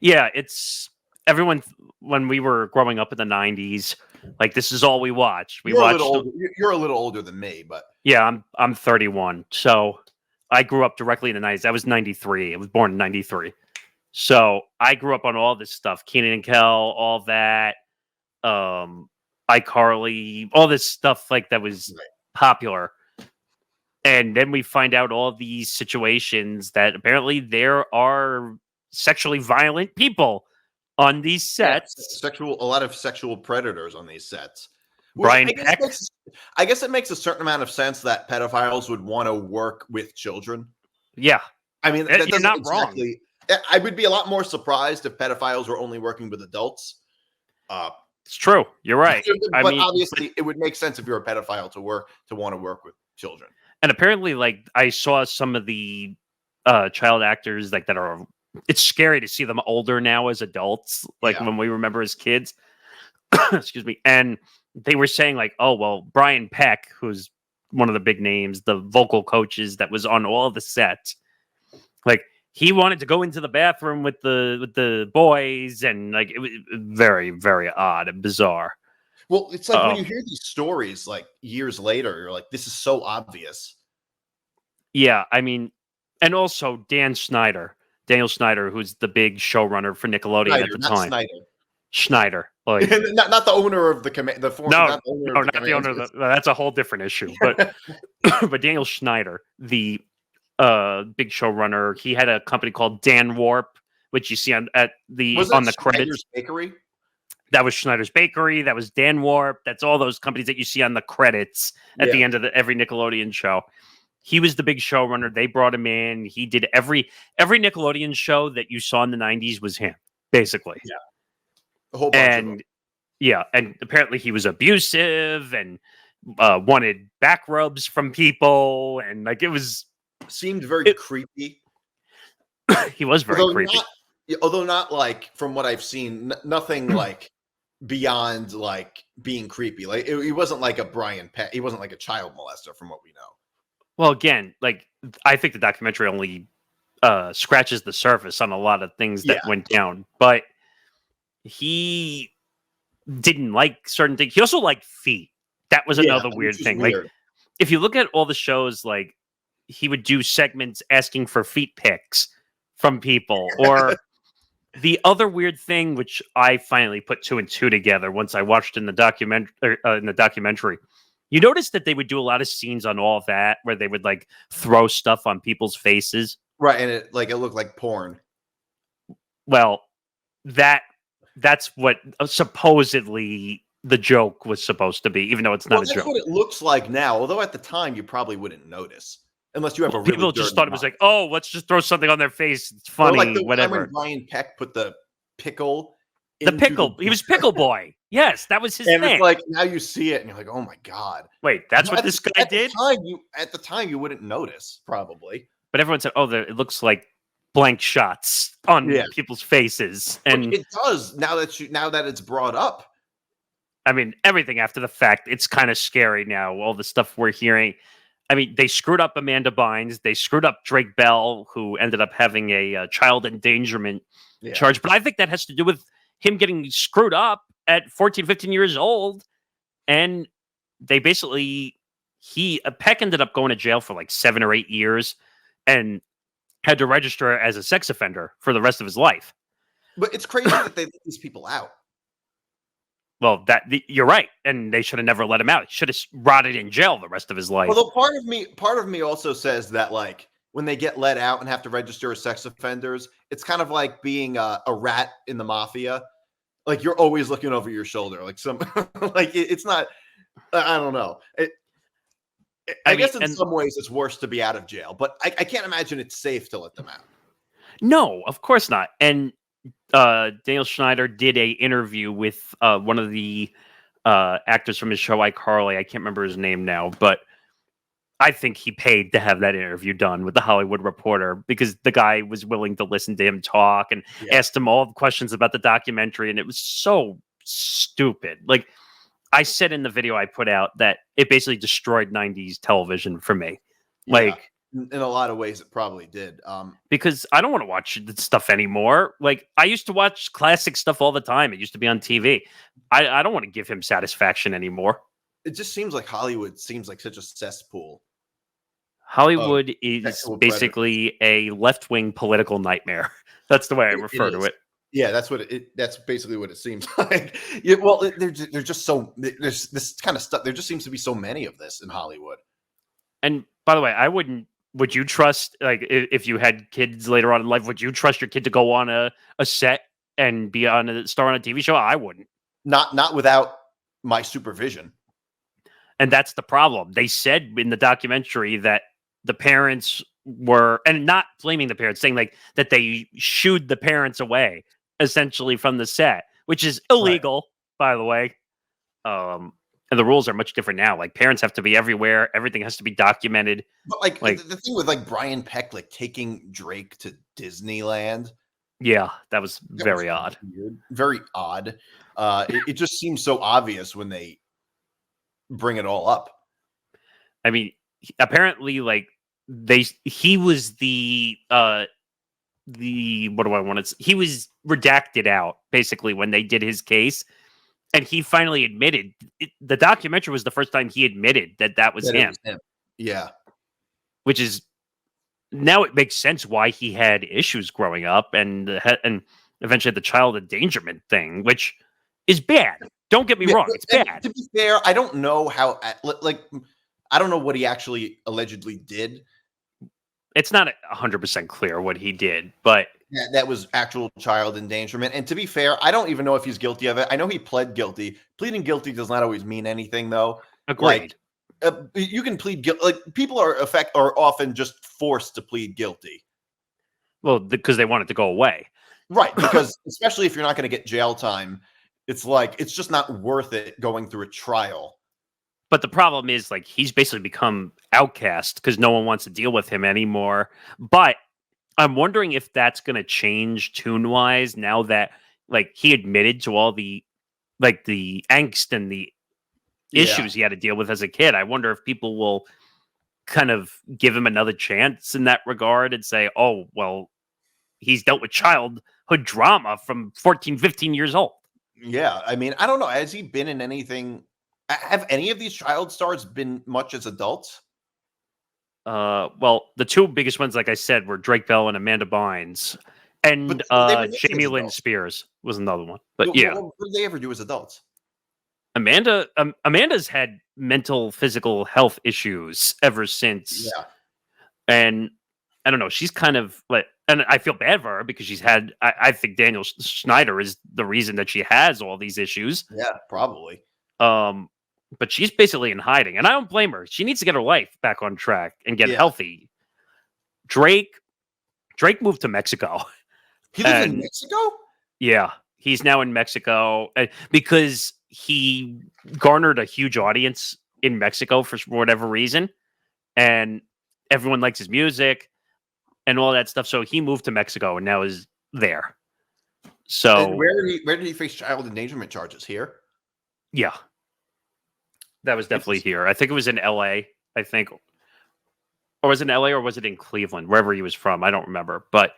Yeah, it's everyone when we were growing up in the 90s, like this is all we watched. You're a little older than me, but yeah, I'm 31. So I grew up directly in the 90s. I was 93. I was born in 93. So I grew up on all this stuff. Kenan and Kel, all that. iCarly, all this stuff like that was popular. And then we find out all these situations that apparently there are sexually violent people on these sets. A lot of sexual predators on these sets. Brian Peck. I guess it makes a certain amount of sense that pedophiles would want to work with children. Yeah. I mean, that you're not wrong. I would be a lot more surprised if pedophiles were only working with adults. It's true. You're right. But obviously, it would make sense if you're a pedophile to want to work with children. And apparently, like I saw some of the child actors like that are. It's scary to see them older now as adults, like when we remember as kids. Excuse me. And they were saying like, oh well, Brian Peck, who's one of the big names, the vocal coaches that was on all the sets, like he wanted to go into the bathroom with the boys, and like it was very, very odd and bizarre. Well, it's like when you hear these stories like years later, you're like, this is so obvious. Yeah, I mean, and also Dan Snyder. Daniel Snyder, who's the big showrunner for Nickelodeon at the time. Schneider. Like, not the owner of the command. Not the owner of the. That's a whole different issue. But but Daniel Schneider, the big showrunner, he had a company called Dan Warp, which you see on the credits. Bakery? That was Schneider's Bakery. That was Dan Warp. That's all those companies that you see on the credits at the end of every Nickelodeon show. He was the big showrunner. They brought him in. He did every Nickelodeon show that you saw in the 90s was him, basically. Yeah. A whole bunch of them. Yeah, and apparently he was abusive and wanted back rubs from people, and like seemed very creepy. He was very creepy. Although not like from what I've seen, nothing like beyond like being creepy. Like he wasn't like a Brian Peck. He wasn't like a child molester from what we know. Well, again, like I think the documentary only scratches the surface on a lot of things that went down, but he didn't like certain things. He also liked feet. That was another weird thing. Weird. Like if you look at all the shows, like he would do segments asking for feet pics from people, or the other weird thing, which I finally put 2 and 2 together once I watched in the documentary. You notice that they would do a lot of scenes on all of that where they would like throw stuff on people's faces. Right. And it looked like porn. Well, that's what supposedly the joke was supposed to be, even though it's not a joke. That's what it looks like now. Although at the time you probably wouldn't notice. Unless you have people just thought it was like, oh, let's just throw something on their face. It's funny, like whatever. When Brian Peck put the pickle. He was Pickle Boy. Yes, that was his thing. It's like now you see it and you're like, oh my God. Wait, that's what this guy did? At the time, you wouldn't notice, probably. But everyone said, oh, it looks like blank shots on people's faces. And it does now that it's brought up. I mean, everything after the fact, it's kind of scary now, all the stuff we're hearing. I mean, they screwed up Amanda Bynes. They screwed up Drake Bell, who ended up having a child endangerment charge. But I think that has to do with him getting screwed up at 14, 15 years old. And they basically, Peck ended up going to jail for like 7 or 8 years and had to register as a sex offender for the rest of his life. But it's crazy that they let these people out. Well, you're right, and they should have never let him out. He should have rotted in jail the rest of his life. Although part of me also says that like when they get let out and have to register as sex offenders, it's kind of like being a rat in the mafia. Like you're always looking over your shoulder, like it's not. I don't know. I guess in some ways it's worse to be out of jail, but I can't imagine it's safe to let them out. No, of course not. And Daniel Schneider did a interview with one of the actors from his show iCarly. I can't remember his name now, but I think he paid to have that interview done with the Hollywood Reporter because the guy was willing to listen to him talk and asked him all the questions about the documentary, and it was so stupid. Like I said in the video I put out that it basically destroyed 90s television for me. Like in a lot of ways it probably did. Because I don't want to watch this stuff anymore. Like I used to watch classic stuff all the time. It used to be on TV. I don't want to give him satisfaction anymore. It just seems like Hollywood seems like such a cesspool. Hollywood is basically a left-wing political nightmare. That's the way I refer to it. Yeah, that's basically what it seems like. Yeah, well, there's this kind of stuff. There just seems to be so many of this in Hollywood. And by the way, would you trust, like, if you had kids later on in life, would you trust your kid to go on a set and be on a star on a TV show? I wouldn't. Not without my supervision. And that's the problem. They said in the documentary that the parents were, and not blaming the parents, saying like that they shooed the parents away essentially from the set, which is illegal, by the way. And the rules are much different now. Like parents have to be everywhere. Everything has to be documented. But like the thing with like Brian Peck, like taking Drake to Disneyland. Yeah, that was very odd. Weird. Very odd. It just seems so obvious when they bring it all up. I mean, apparently like he was he was redacted out basically when they did his case. And he finally admitted the documentary was the first time he admitted that was him. Yeah. Which is now it makes sense why he had issues growing up and eventually the child endangerment thing, which is bad. Don't get me wrong, it's bad. To be fair, I don't know how, like, I don't know what he actually allegedly did. It's not 100% clear what he did, but that was actual child endangerment. And to be fair, I don't even know if he's guilty of it. I know he pled guilty. Pleading guilty does not always mean anything, though. agreed. You can plead guilty. Like, people are often just forced to plead guilty. Well, because they want it to go away. Right. Because especially if you're not going to get jail time, it's like, it's just not worth it going through a trial. But the problem is, like, he's basically become outcast because no one wants to deal with him anymore. But I'm wondering if that's going to change tune-wise now that, like, he admitted to all the, like, the angst and the issues he had to deal with as a kid. I wonder if people will kind of give him another chance in that regard and say, oh, well, he's dealt with childhood drama from 14, 15 years old. Yeah. I mean, I don't know. Has he been in anything? Have any of these child stars been much as adults? Well, the two biggest ones, like I said, were Drake Bell and Amanda Bynes. And Jamie Lynn Spears was another one. But yeah. What did they ever do as adults? Amanda's had mental, physical health issues ever since. Yeah. And I don't know, she's kind of like, and I feel bad for her because she's had, I think Daniel Schneider is the reason that she has all these issues. Yeah, probably. But she's basically in hiding, and I don't blame her. She needs to get her life back on track and get healthy. Drake moved to Mexico. He lives in Mexico? Yeah, he's now in Mexico because he garnered a huge audience in Mexico for whatever reason, and everyone likes his music and all that stuff. So he moved to Mexico and now is there. So and where did he face child endangerment charges? Here? Yeah. That was definitely here. I think it was in LA, I think. Or was it in LA or was it in Cleveland? Wherever he was from. I don't remember. But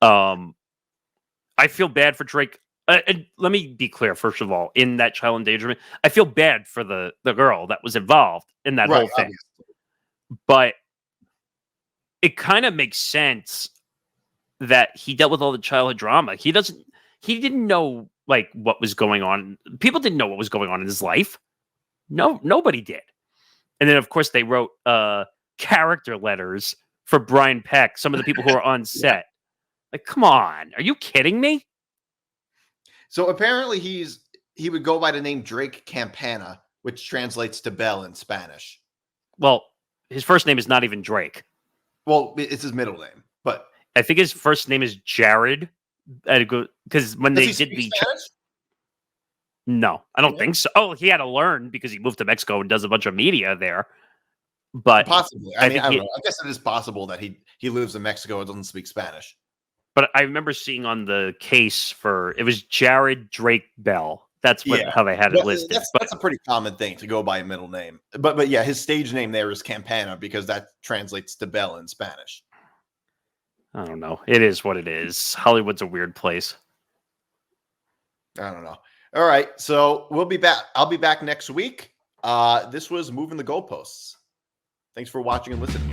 I feel bad for Drake. And let me be clear, first of all, in that child endangerment, I feel bad for the girl that was involved in that whole thing. Obviously. But it kind of makes sense that he dealt with all the childhood drama. He didn't know like what was going on. People didn't know what was going on in his life. No, nobody did. And then, of course, they wrote character letters for Brian Peck, some of the people who are on set. Like, come on. Are you kidding me? So apparently he would go by the name Drake Campana, which translates to Bell in Spanish. Well, his first name is not even Drake. Well, it's his middle name, but I think his first name is Jared. Because when they did the Spanish? No, I don't think so. Oh, he had to learn because he moved to Mexico and does a bunch of media there. But possibly. I don't know. I guess it is possible that he lives in Mexico and doesn't speak Spanish. But I remember seeing on the case it was Jared Drake Bell. That's how they had it listed. That's a pretty common thing to go by a middle name. But yeah, his stage name there is Campana because that translates to Bell in Spanish. I don't know. It is what it is. Hollywood's a weird place. I don't know. All right. So we'll be back. I'll be back next week. This was Moving the Goalposts. Thanks for watching and listening.